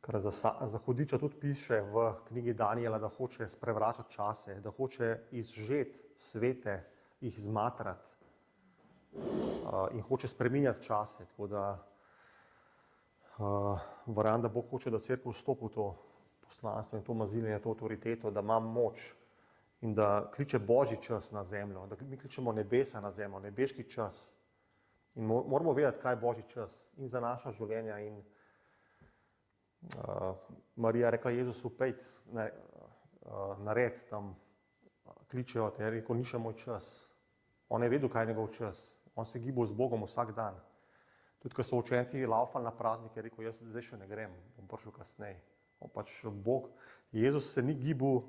Ker za Hudiča tudi piše v knjigi Danijela, da hoče sprevračati čase, da hoče izžeti svete, jih zmatrati in hoče spreminjati čase. Tako da verjamem, da Bog hoče, da cerkev vstopi v to poslanstvo in to maziljenje, to avtoriteto, da ima moč in da kliče Božji čas na zemljo, da mi kličemo nebesa na zemljo, nebeški čas. In moramo vedeti, kaj je Božji čas in za naša življenja. In Marija rekla Jezusu, pejt, nared tam, kličejo te, je rekel, ni še moj čas. On je vedel, kaj je njegov čas. On se gibal z Bogom vsak dan. Tudi, ko so učenci laufali na praznik, je rekel, jaz zdaj še ne grem, bom prišel kasneje. Pač Bog, Jezus se ni gibal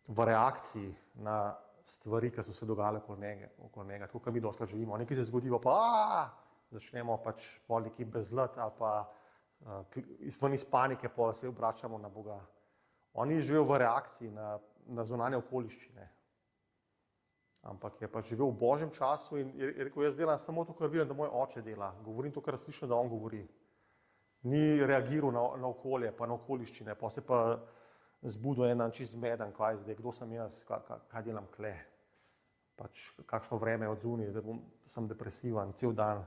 v reakciji na stvari, ki so se dogajale okoli njega, tako kot mi dostikrat živimo. Nekaj se zgodi, pa začnemo pač pol nekaj bezlati ali pa iz panike pol se obračamo na Boga. On ni živel v reakciji na zunanje okoliščine, ampak je pač živel v Božjem času in je rekel, jaz delam samo to, kar vidim, da moj oče dela. Govorim to, kar slišim, da on govori. Ni reagiral na okolje, pa na okoliščine, pa se pa zbudil en dan čist zmeden, kaj zdaj, kdo sem jaz, kaj delam kle. Pač kakšno vreme je od zunaj, zdaj sem depresivan, cel dan,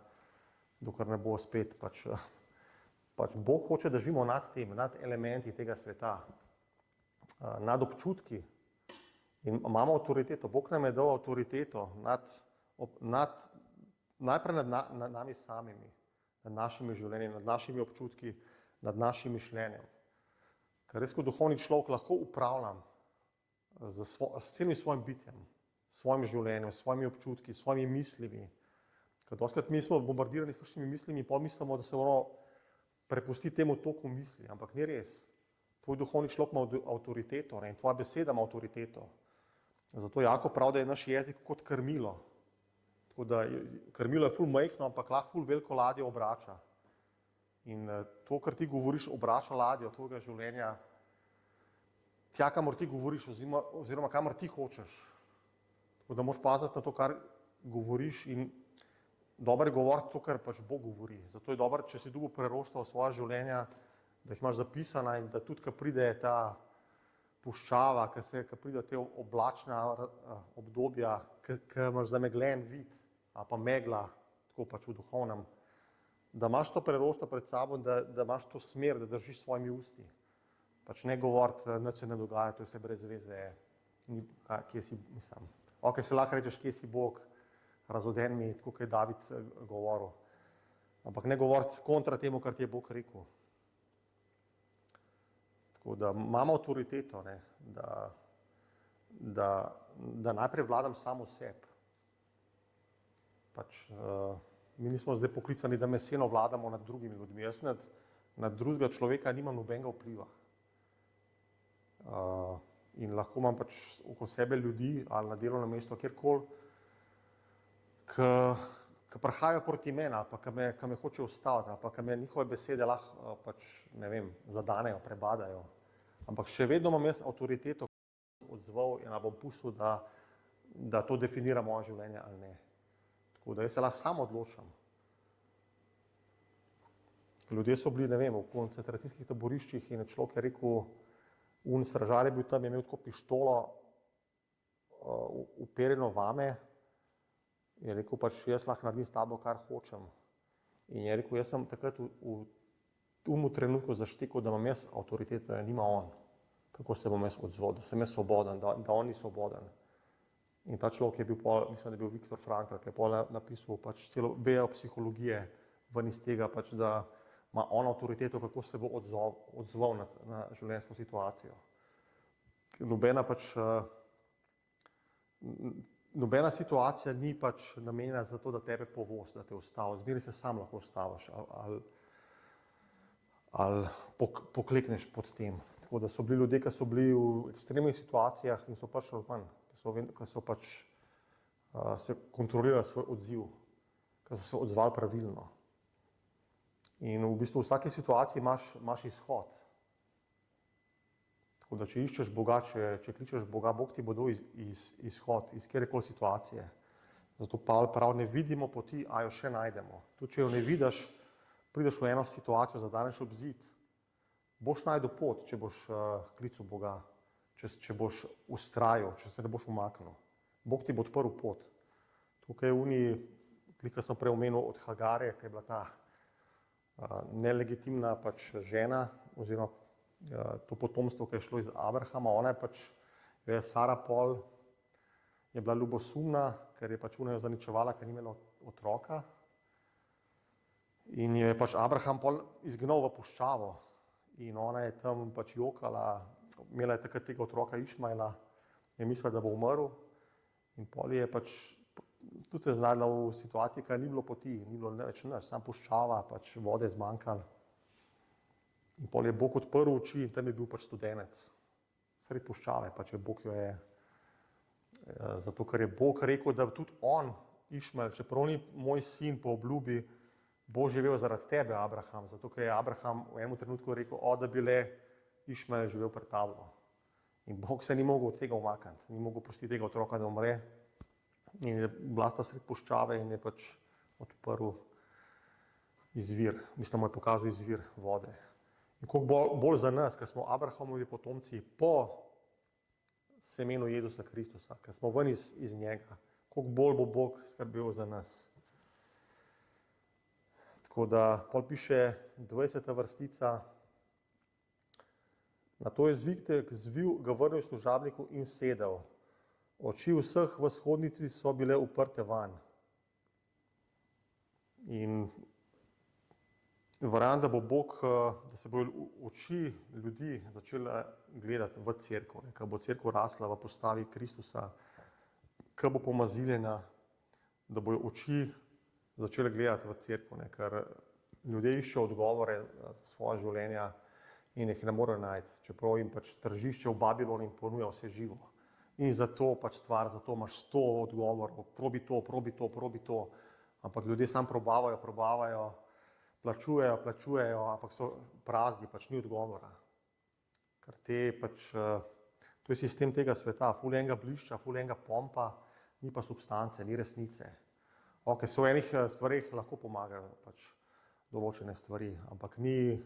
dokler ne bo spet. Pač Bog hoče, da živimo nad tem, nad elementi tega sveta, nad občutki in imamo avtoriteto. Bog nam je dal avtoriteto najprej nad nami samimi, nad našimi življenji, nad našimi občutki, nad našim mišljenjem. Ker res kot duhovni človek lahko upravljam s celim svojim bitjem, s svojim življenjem, s svojimi občutki, s svojimi mislimi, Ker dostikrat mi smo bombardirani s kakšnimi mislimi in pol mislimo, da se moramo prepustiti temu toku misli, ampak ni res. Tvoj duhovni človek ima avtoriteto, ne, in tvoja beseda ima avtoriteto. Zato Jakob pravi, da je naš jezik kot krmilo. Tako da krmilo je ful majhno, ampak lahko ful veliko ladjo obrača. In to, kar ti govoriš, obrača ladjo tvojega življenja, tja, kamor ti govoriš, oziroma kamor ti hočeš. Tako da moraš paziti na to, kar govoriš, in dobro je govoriti to, kar pač Bog govori. Zato je dobro, če si dobil preroštvo v svoje življenja, da jih imaš zapisana in da tudi, ko pride ta puščava, ko pride te oblačna obdobja, ko imaš zameglen vid, ali pa megla, tako pač v duhovnem, da imaš to preroštvo pred sabo, da imaš to smer, da držiš s svojimi usti. Pač ne govoriti, nič se ne dogaja, to je vse brez veze, kje si, mislim. Ok, se lahko rečeš, kje si Bog, razoden mi, tako kot je David govoril. Ampak ne govoriti kontra temu, kar ti je Bog rekel. Tako da imamo avtoriteto, ne, da najprej vladam samo sebi. Pač, mi nismo zdaj poklicani, da meseno vladamo nad drugimi ljudmi. Jaz nad drugega človeka nimam nobenega vpliva. In lahko imam pač okoli sebe ljudi ali na delovnem mestu, kjerkoli, ki prihajajo proti meni, ali pa ki me hočejo ustaviti, ali pa ki me njihove besede lahko pač, ne vem, zadanejo, prebadajo. Ampak še vedno imam jaz avtoriteto, odzval in bom pustil, da to definira moje življenje ali ne. Tako da jaz se lahko sam odločam. Ljudje so bili, ne vem, v koncentracijskih taboriščih in človek je rekel, stražar je bil tam, je imel tako pištolo uperjeno vame, je rekel, pač jaz lahko naredim s tabo, kar hočem. In je rekel, jaz sem takrat v trenutku zaštekal, da imam jaz avtoriteto, da nima on. Kako se bom jaz odzval, da sem jaz svoboden, da on ni svoboden. In ta človek je bil, mislim, da je bil Viktor Frankl, ki je pol napisal pač celo vejo psihologije ven iz tega, pač, da ima on avtoriteto, kako se bo odzval na življenjsko situacijo. Nobena situacija ni pač namenjena za to, da tebe povozi, da te ustavi. Zmeraj se sam lahko ustaviš ali poklekneš pod tem. Tako da so bili ljudje, ki so bili v ekstremnih situacijah in so prišli ven, ki so pač se kontrolirali svoj odziv, ki so se odzvali pravilno. In v bistvu v vsaki situaciji imaš izhod. Tako da če iščeš Boga, če kličeš Boga, Bog ti bo dal izhod iz kjerkoli situacije. Zato Pavel pravi, ne vidimo poti, a jo še najdemo. Tudi če jo ne vidiš, prideš v eno situacijo, zadaneš ob zid, boš najdel pot, če boš klical Boga, če boš vztrajal, če se ne boš umaknil. Bog ti bo odprl pot. Tukaj je klika sem prej omenil od Hagare, ki je bila ta nelegitimna pač žena, oziroma to potomstvo, ki je šlo iz Abrahama, ona je pač, Sara pol, je bila ljubosumna, ker je pač ona jo zaničevala, ker ni imela otroka. In jo je pač Abraham pol izgnal v puščavo. In ona je tam pač jokala, imela je takrat tega otroka Išmajla, je mislila, da bo umrl. In pol je pač tudi se znašla v situaciji, ker ni bilo poti, ni bilo več nič, samo puščava, pač vode zmanjkalo. In pol je Bog odprl oči in tam je bil pač studenec. Sredi puščave, pač je Bog jo je, zato ker je Bog rekel, da tudi on, Išmajl, čeprav ni moj sin po obljubi, bo živel zaradi tebe, Abraham, zato ker je Abraham v enem trenutku rekel, da bi le Išmajl živel pred tabo. In Bog se ni mogel od tega umakniti, ni mogel pustiti tega otroka, da umre. In je bila sta sredi puščave in je pač odprl izvir, mislim, mu je pokazal izvir vode. In koliko bolj za nas, ker smo Abrahamovi potomci po semenu Jezusa Kristusa, ker smo ven iz njega, koliko bolj bo Bog skrbel za nas. Tako da pol piše 20. vrstica, nato je Zvig zvil, ga vrnil služabniku in sedel. Oči vseh v shodnici so bile uprte vanj. In verjamem, da bo Bog, da se bodo oči ljudi začele gledati v cerkev, ko bo cerkev rasla v postavi Kristusa, ko bo pomaziljena, da bojo oči začeli gledati v cerkev, ker ljudje iščejo odgovore za svoje življenja in jih ne morejo najti, čeprav jim pač tržišče v Babilonu jim ponuja vse živo. In zato pač stvar, zato imaš 100 odgovorov, probi to, ampak ljudje sam probavajo, plačujejo, ampak so prazni, pač ni odgovora. Ker to je sistem tega sveta, ful enega blišča, ful enega pompa, ni pa substance, ni resnice. Ok, so v enih stvarih lahko pomagajo pač določene stvari, ampak ni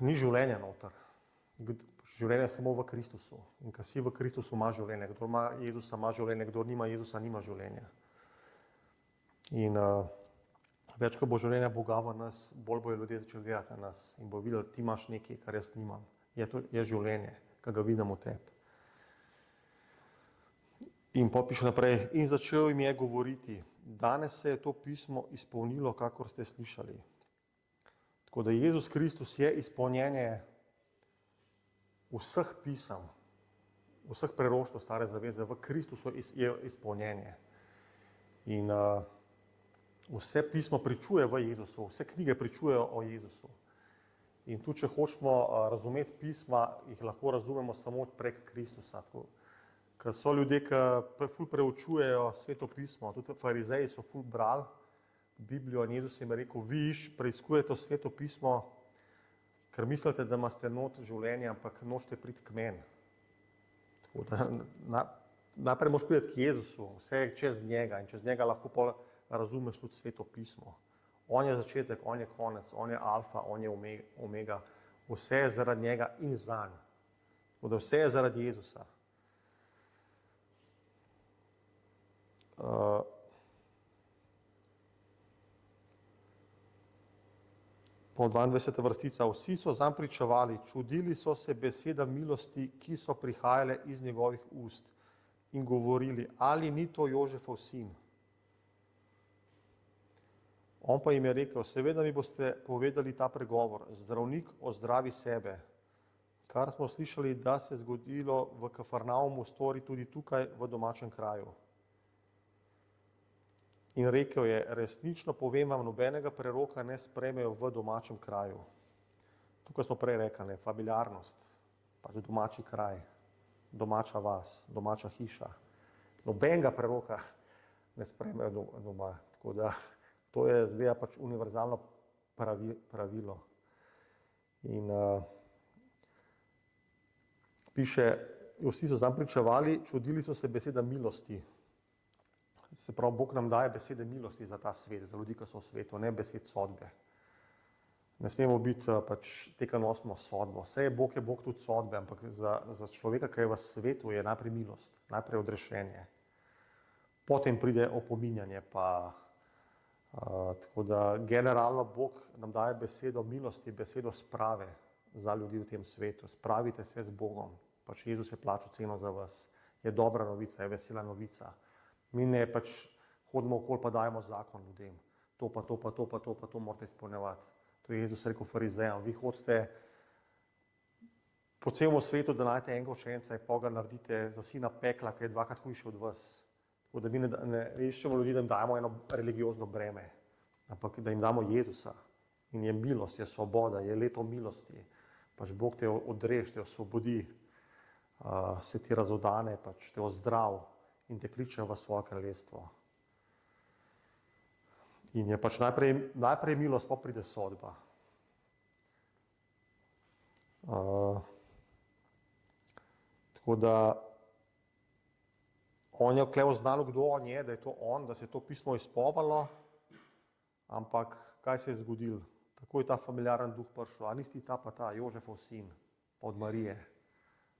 življenja noter. Življenje je samo v Kristusu. In ko si v Kristusu, ima življenje. Kdor ima Jezusa, ima življenje, kdor nima Jezusa, nima življenja. In več, ko bo življenja Boga v nas, bolj bojo ljudje začeli gledati na nas in bojo videli, ti imaš nekaj, kar jaz nimam. Je življenje, ki ga vidim v tebi. In potem piše naprej, in začel jim je govoriti, danes se je to pismo izpolnilo, kakor ste slišali. Tako da Jezus Kristus je izpolnjenje vseh pisem, vseh proroštv stare zaveze, v Kristusu je izpolnjenje. In vse pismo pričuje v Jezusu, vse knjige pričujejo o Jezusu. In tudi, če hočemo razumeti pisma, jih lahko razumemo samo prek Kristusa. Ker so ljudje, ki ful preučujejo sveto pismo, tudi farizeji so ful brali Biblijo in Jezus jim je rekel, vi preiskujete sveto pismo, ker mislite, da imate not življenja, ampak nočete priti k meni. Tako da najprej moraš priti k Jezusu, vse je čez njega in čez njega lahko pol razumeš tudi sveto pismo. On je začetek, on je konec, on je alfa, on je omega, vse je zaradi njega in zanj. Tako da vse je zaradi Jezusa. Po 22. vrstica, vsi so zanj pričevali, čudili so se beseda milosti, ki so prihajale iz njegovih ust in govorili, ali ni to Jožefov sin. On pa jim je rekel, seveda mi boste povedali ta pregovor, zdravnik ozdravi sebe, kar smo slišali, da se je zgodilo v Kafarnaumu, stori tudi tukaj v domačem kraju. In rekel je, resnično povem vam, nobenega preroka ne sprejmejo v domačem kraju. Tukaj smo prej rekli, familiarnost, pač domači kraj, domača vas, domača hiša. Nobenega preroka ne sprejmejo doma. Tako da to je zdaj pač univerzalno pravilo. In piše, vsi so zanj pričevali, čudili so se beseda milosti. Se pravi, Bog nam daje besede milosti za ta svet, za ljudi, ki so v svetu, ne besed sodbe. Ne smemo biti pač te, ki nosimo sodbo. Vse je Bog tudi sodbe, ampak za človeka, ki je v svetu, je najprej milost, najprej odrešenje. Potem pride opominjanje, tako da generalno Bog nam daje besedo milosti, besedo sprave za ljudi v tem svetu. Spravite se z Bogom, pač Jezus je plačal ceno za vas. Je dobra novica, je vesela novica. Mi ne pač hodimo okoli pa dajemo zakon ljudem. To morate izpolnjevati. To je Jezus rekel farizejem. Vi hodite po celem svetu, da najdete enega učenca in pa ga naredite za sina pekla, ki je dvakrat hujši od vas. Tako da mi ne iščemo ljudi, da jim dajemo eno religiozno breme, ampak da jim damo Jezusa. In je milost, je svoboda, je leto milosti. Pač Bog te odreže, te osvobodi, se ti razodane, pač te ozdrav in te kliče v svoje kraljestvo. In je pač najprej milost, pa pride sodba. Tako da on je vkleo znalo, kdo on je, da je to on, da se je to pismo izpovalo, ampak kaj se je zgodilo? Tako je ta familiaren duh prišel, a nisi ta pa ta, Jožefov sin, pa od Marije,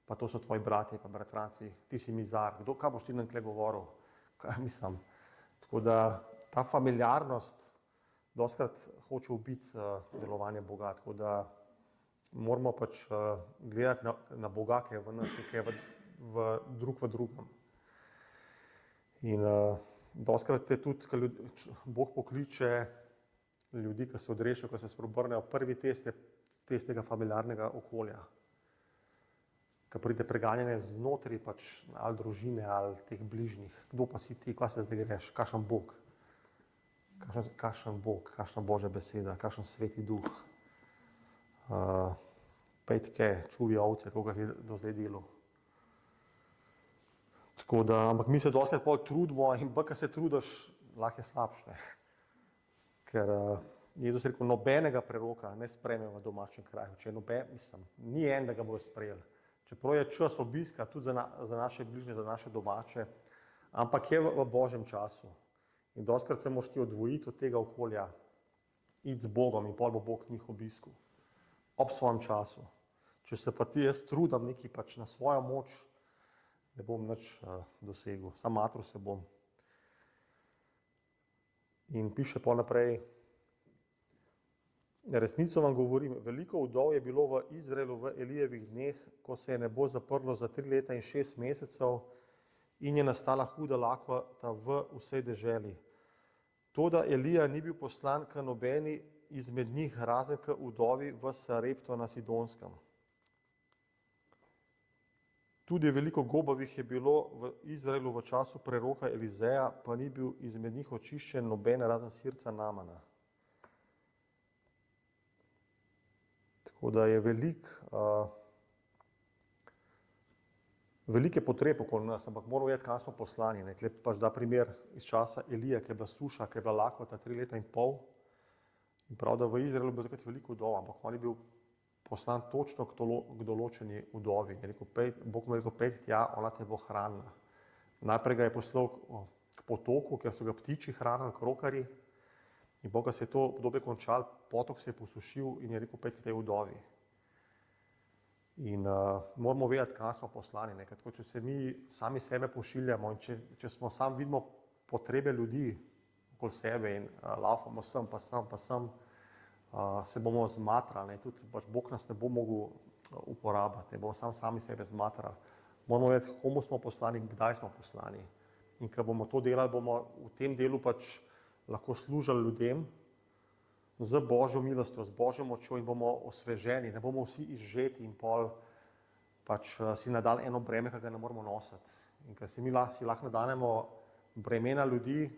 pa to so tvoji bratje, pa bratranci, ti si mizar, kaj boš ti nam tukaj govoril? Kaj mislim? Tako da ta familiarnost dostikrat hoče ubiti delovanje Boga, tako da moramo pač gledati na Boga, ki je v nas in ki je drug v drugem. In dostikrat je tudi, ko Bog pokliče ljudi, ki se odrešijo, ki se spreobrnejo, prvi test je test tega familiarnega okolja. Ko pride preganjanje znotraj pač ali družine ali teh bližnjih. Kdo pa si ti, kaj se zdaj greš, kakšen Bog? kakšen Bog, kakšna Božja beseda, kakšen sveti duh. Pejtke, čuvi ovce, tako kot je do zdaj delal. Tako da, ampak mi se dostakrat pol trudimo in bolj, se trudiš, lahko je slabše. Ker Jezus je rekel, nobenega preroka ne sprejme v domačem kraju. Če ni en, da ga bojo sprejeli. Čeprav je čas obiska tudi za naše bližnje, za naše domače, ampak je v Božjem času. In dostakrat se moraš ti odvojiti od tega okolja, iti z Bogom in pol bo Bog njih obiskal. Ob svojem času. Če se pa ti jaz trudim nekaj pač na svojo moč, ne bom nič dosegel, sam matro se bom. In piše pol naprej, resnico vam govorim, veliko vdov je bilo v Izraelu v Elijevih dneh, ko se je nebo zaprlo za 3 leta in 6 mesecev in je nastala huda lakota v vsej deželi. Toda Elija ni bil poslan k nobeni izmed njih, razen k vdovi v Sarepto na Sidonskem. Tudi veliko gobavih je bilo v Izraelu v času preroka Elizeja, pa ni bil izmed njih očiščen noben razen sirca Namana. Tako da je velike potrebe okoli nas, ampak moramo vedeti, kam smo poslani. Tukaj pač da primer iz časa Elija, ki je bila suša, ki je bila lakota 3 leta in pol. In prav, da v Izraelu je bilo takrat veliko vdov, ampak on je bil poslan točno k določeni vdovi. Bog mu je rekel, pejdi tja, ona te bo hranila. Najprej ga je poslal k potoku, ker so ga ptiči hranili, krokarji. In Bog se je to obdobje končal, potok se je posušil in je rekel, pejdi k tej vdovi. In moramo vedeti, kam smo poslani. Tako, če se mi sami sebe pošiljamo in če smo sami vidimo potrebe ljudi okoli sebe in laufamo sem pa sem, se bomo zmatrali. Tudi pač Bog nas ne bo mogel uporabiti, bomo sami sebe zmatrali. Moramo vedeti, komu smo poslani in kdaj smo poslani. In ko bomo to delali, bomo v tem delu pač lahko služili ljudem z Božjo milostjo, z Božjo močjo in bomo osveženi, ne bomo vsi izžeti in pol pač si nadali eno breme, ki ga ne moramo nositi. In ker si lahko nadanemo bremena ljudi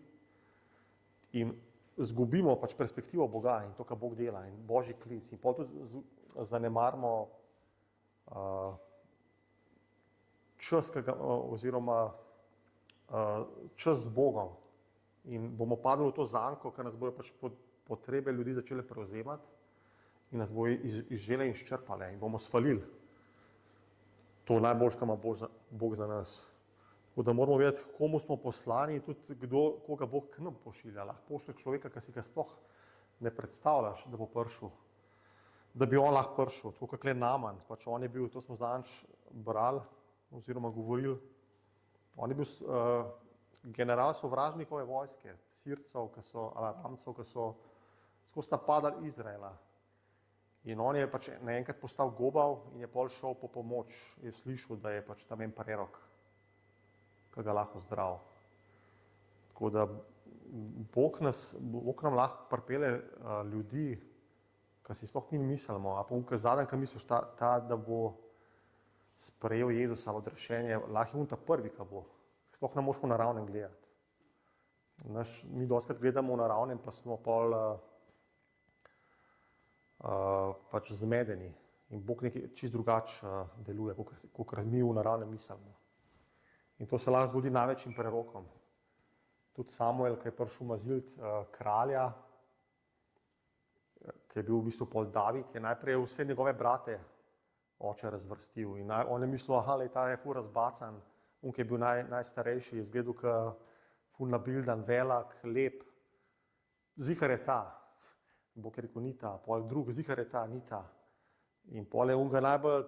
in zgubimo pač perspektivo Boga in to, kar Bog dela in Božji klic in pol tudi zanemarimo čas, oziroma čas z Bogom in bomo padli v to zanko, ker nas bojo pač potrebe ljudi začele prevzemati in nas bojo izžele in izčrpale in bomo svalili to najboljše, kar ima Bog za nas. Tako da moramo vedeti, komu smo poslani in tudi koga Bog k nam pošilja. Lahko pošlje človeka, ki si ga sploh ne predstavljaš, da bo prišel, da bi on lahko prišel, tako kot je Naman. Pač on je bil, to smo zadnjič brali oziroma govorili, on je bil general sovražnikove vojske, Sircev, Aramcev, ki so skozi napadali Izraela. In on je pač naenkrat postal gobav in je pol šel po pomoč, je slišal, da je pač tam en prerok, ki ga lahko zdrav. Tako da Bog nam lahko pripelje ljudi, ki si sploh mi mislimo, a pa zadnji, ki misliš, da bo sprejel Jezusa v odrešenje, lahko je ta prvi, ki bo. Sploh ne moš v naravnem gledati. Mi dostakrat gledamo v naravnem, pa smo pol pač zmedeni in Bog nekaj čist drugače deluje, kot mi v naravnem mislimo. In to se lahko zgodi največjim prerokom. Tudi Samuel, ki je prišel mazilt kralja, ki je bil v bistvu pol David, je najprej vse njegove brate oče razvrstil in on je mislil, ta je ful razbacan, ki je bil najstarejši, je izgledal ful nabildan, velik, lep. Zihar je ta. Bog je rekel, ni ta. Pol drug, zihar je ta, ni ta. In pol je ga najbolj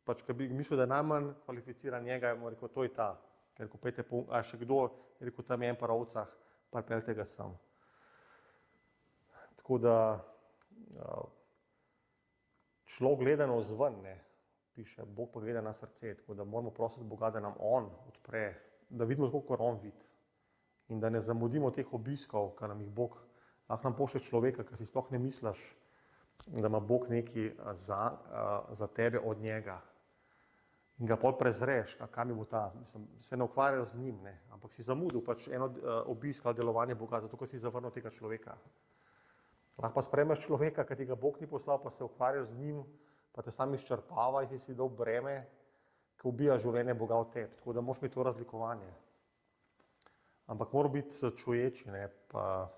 pač, ki bi mislil, da je najmanj kvalificiran njega, je rekel, to je ta. Ker rekel, pejte, a še kdo, je rekel, tam je en par ovcah, pripeljte ga sem. Tako da človek gleda navzven, piše, Bog pa gleda na srce, tako da moramo prositi Boga, da nam on odpre, da vidimo tako, kot on vidi. In da ne zamudimo teh obiskov, ker nam jih Bog lahko nam pošlje človeka, ki si sploh ne misliš, da ima Bog nekaj za tebe od njega. in ga pol prezreš, kam je bo ta, mislim, se ne ukvarjajo z njim, ne, ampak si zamudil pač eno obisk ali delovanje Boga, zato ker si zavrnil tega človeka. Lahko pa spremeš človeka, ki ti ga Bog ni poslal, pa se ukvarjaš z njim, pa te sam izčrpava in si dal breme, ki ubija življenje Boga v tebi. Tako da moraš imeti to razlikovanje. Ampak mora biti čuječi, ne, pa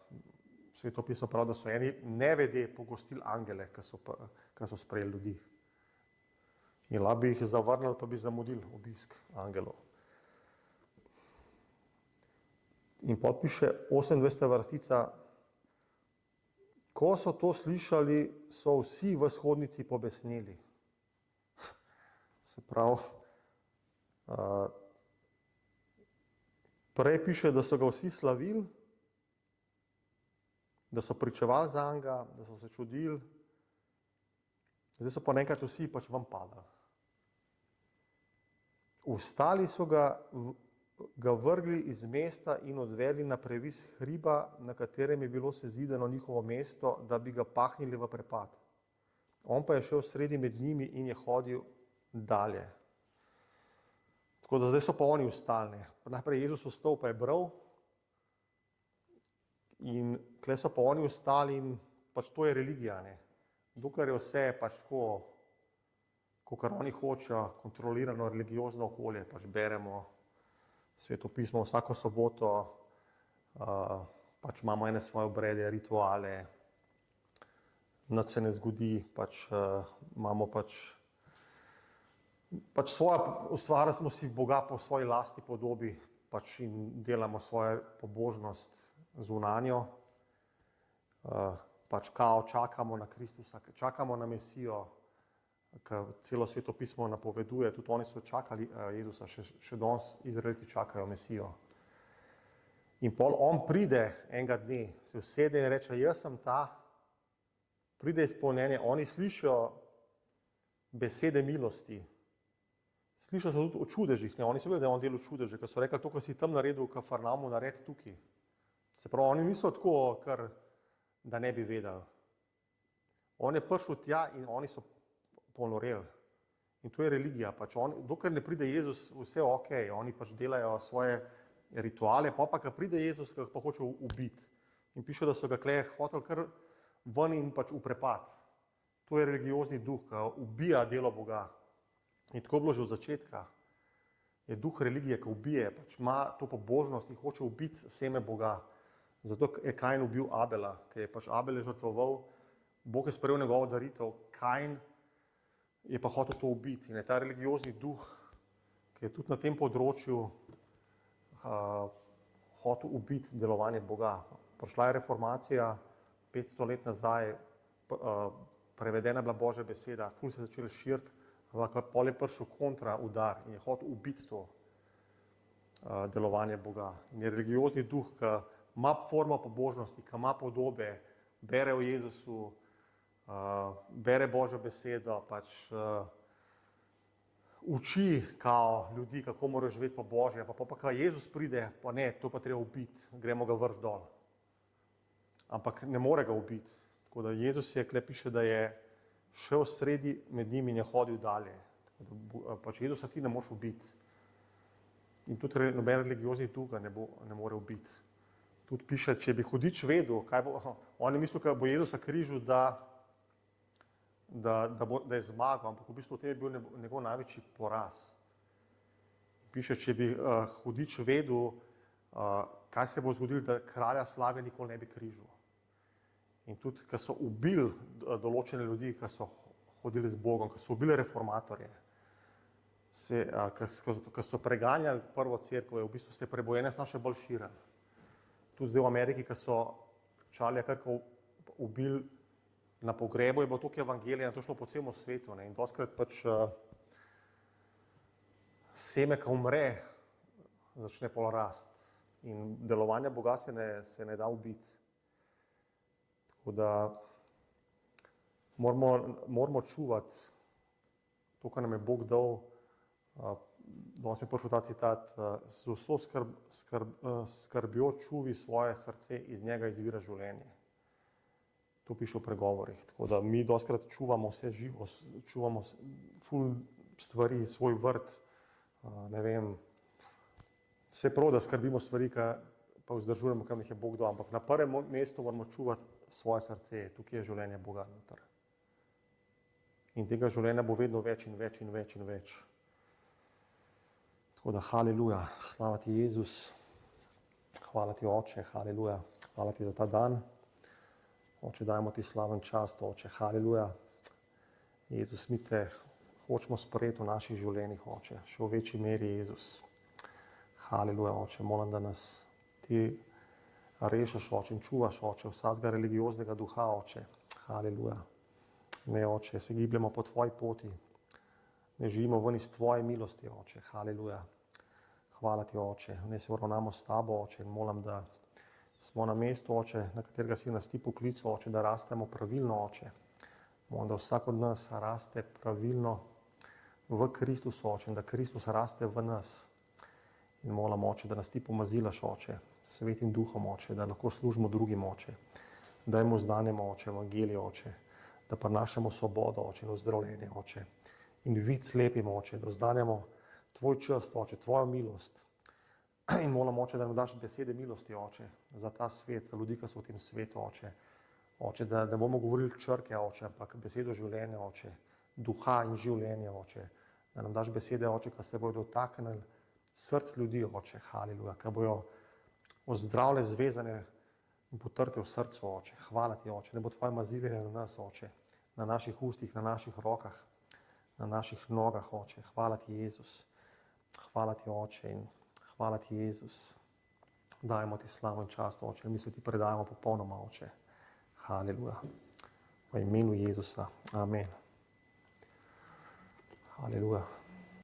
Sveto pismo pravi, da so eni nevede pogostili angele, ki so sprejeli ljudi. In lahko bi jih zavrnili, pa bi zamudili obisk angelov. In podpiše 28. vrstica, ko so to slišali, so vsi v shodnici pobesneli. Se pravi, prej piše, da so ga vsi slavili, da so pričevali za njega, da so se čudili, zdaj so pa nekrat vsi pač vam padali. Vstali so ga vrgli iz mesta in odvedli na previs hriba, na katerem je bilo sezidano njihovo mesto, da bi ga pahnili v prepad. On pa je šel sredi med njimi in je hodil dalje. Tako da zdaj so pa oni vstali. Najprej Jezus vstal pa je bral in tukaj so pa oni vstali in pač to je religija. Ne. Dokler je vse pač tako, kakor oni hočejo, kontrolirano religiozno okolje, pač beremo Sveto pismo vsako soboto, pač imamo ene svoje obrede, rituale, nič se ne zgodi, pač imamo pač ustvarili smo si Boga po svoji lastni podobi pač in delamo svojo pobožnost zunanjo, pač kao čakamo na Kristusa, čakamo na Mesijo, ker celo Sveto pismo napoveduje, tudi oni so čakali Jezusa, še danes Izraelci čakajo Mesijo. In pol on pride enega dne, se usede in reče, jaz sem ta, pride izpolnjenje, oni slišijo besede milosti, slišijo so tudi o čudežih, ne? Oni so vedeli, da je on delal čudeže, ker so rekli, to, kar si tam naredil v Kafarnaumu, naredi tukaj. Se pravi, oni niso tako, kar da ne bi vedeli. On je prišel tja in oni so ponoreli. In to je religija. Pač dokler ne pride Jezus, vse ok, oni pač delajo svoje rituale, pa ko pride Jezus, ga pa hoče ubiti. In piše, da so ga tukaj hoteli kar ven in pač v prepad. To je religiozni duh, ki ubija delo Boga. In tako je bilo že od začetka. Je duh religije, ki ubije, pač ima to pobožnost in hoče ubiti seme Boga. Zato je Kain ubil Abela, ker je pač Abel je žrtvoval, Bog je sprejel njegovo daritev, Kain je pa hotel to ubiti. In je ta religiozni duh, ki je tudi na tem področju hotel ubiti delovanje Boga. Prišla je reformacija 500 let nazaj, prevedena je bila Božja beseda, ful se je začela širiti, ampak pol je prišel kontra udar in je hotel ubiti to delovanje Boga. In je religiozni duh, ki ima formo pobožnosti, ki ima podobe, bere o Jezusu, bere Božjo besedo, pač uči kao ljudi, kako morajo živeti po Božje, pa ko Jezus pride, pa ne, to pa treba ubiti, gremo ga vrš dol. Ampak ne more ga ubiti. Tako da Jezus je, tukaj piše, da je šel sredi med njimi in je hodil dalje. Tako da pač Jezusa ti ne moreš ubiti. In tudi noben religiozni duh ga ne more ubiti. Tudi piše, če bi hudič vedel, kaj bo, on je mislil, da bo Jezusa križil, da je zmagal, ampak v bistvu v tem je bil njegov največji poraz. Piše, če bi hudič vedel, kaj se bo zgodilo, da kralja slave nikoli ne bi križal. In tudi, ko so ubili določene ljudi, ki so hodili z Bogom, ko so ubili reformatorje, ko so preganjali prvo cerkev, v bistvu se je prebojenje še bolj širilo. Tudi zdaj v Ameriki, ko so Charlieja Kirka ubili na pogrebu, je bilo toliko evangelija, to šlo po celem svetu. Ne? In dostikrat pač seme, ki umre, začne pol rasti. In delovanje Boga se ne da ubiti. Tako da moramo čuvati to, kar nam je Bog dal. Danes mi je prišel ta citat, z vso skrbjo čuvi svoje srce, iz njega izvira življenje. To piše v pregovorih. Tako da mi dostikrat čuvamo vse živo, čuvamo ful stvari, svoj vrt, ne vem, vse prav, da skrbimo stvari, ki pa vzdržujemo, kam jih je Bog dal, ampak na prvem mestu moramo čuvati svoje srce, tukaj je življenje Boga noter. In tega življenja bo vedno več in več in več in več. Tako da, haleluja, slava ti Jezus, hvala ti Oče, haleluja, hvala ti za ta dan. Oče, dajmo ti slaven čast, Oče, haleluja. Jezus, mi te hočemo sprejeti v naših življenjih, Oče, še v večji meri, Jezus. Haleluja, Oče, molim, da nas ti rešiš, Oče, in čuvaš, Oče, vsakega religioznega duha, Oče. Haleluja. Ne, Oče, se gibljamo po tvoji poti. Ne živimo ven iz tvoje milosti, Oče. Haleluja. Hvala ti, Oče. Ne se uravnamo s tabo, Oče, in molim, da smo na mestu, Oče, na katerega si nas ti poklical, Oče, da rastemo pravilno, Oče. Molim, da vsak od nas raste pravilno v Kristusu, Oče, in da Kristus raste v nas. In molim, Oče, da nas ti pomazilaš, Oče, svetim duhom, Oče, da lahko služimo drugim, Oče. Dajmo znanemo, Oče, evangelijo, Oče, da prinašamo svobodo, Oče, in ozdravljenje, Oče. In vid slepimo, Oče, da oznanjamo tvoj čast, Oče, tvojo milost. In molim, Oče, da nam daš besede milosti, Oče, za ta svet, za ljudi, ki so v tem svetu, Oče. Oče, da ne bomo govorili črke, Oče, ampak besedo življenja, Oče, duha in življenja, Oče. Da nam daš besede, Oče, ki se bodo dotaknili src ljudi, Oče, haleluja, ki bojo ozdravile, zvezane in potrte v srcu, Oče. Hvala ti, Oče, ne bo tvoje maziljenje na nas, Oče, na naših ustih, na naših rokah, na naših nogah, Oče. Hvala ti, Jezus. Hvala ti, Oče, in hvala ti, Jezus. Dajmo ti slavo in čast, Oče, mi se ti predajamo popolnoma, Oče. Haleluja. V imenu Jezusa. Amen. Haleluja.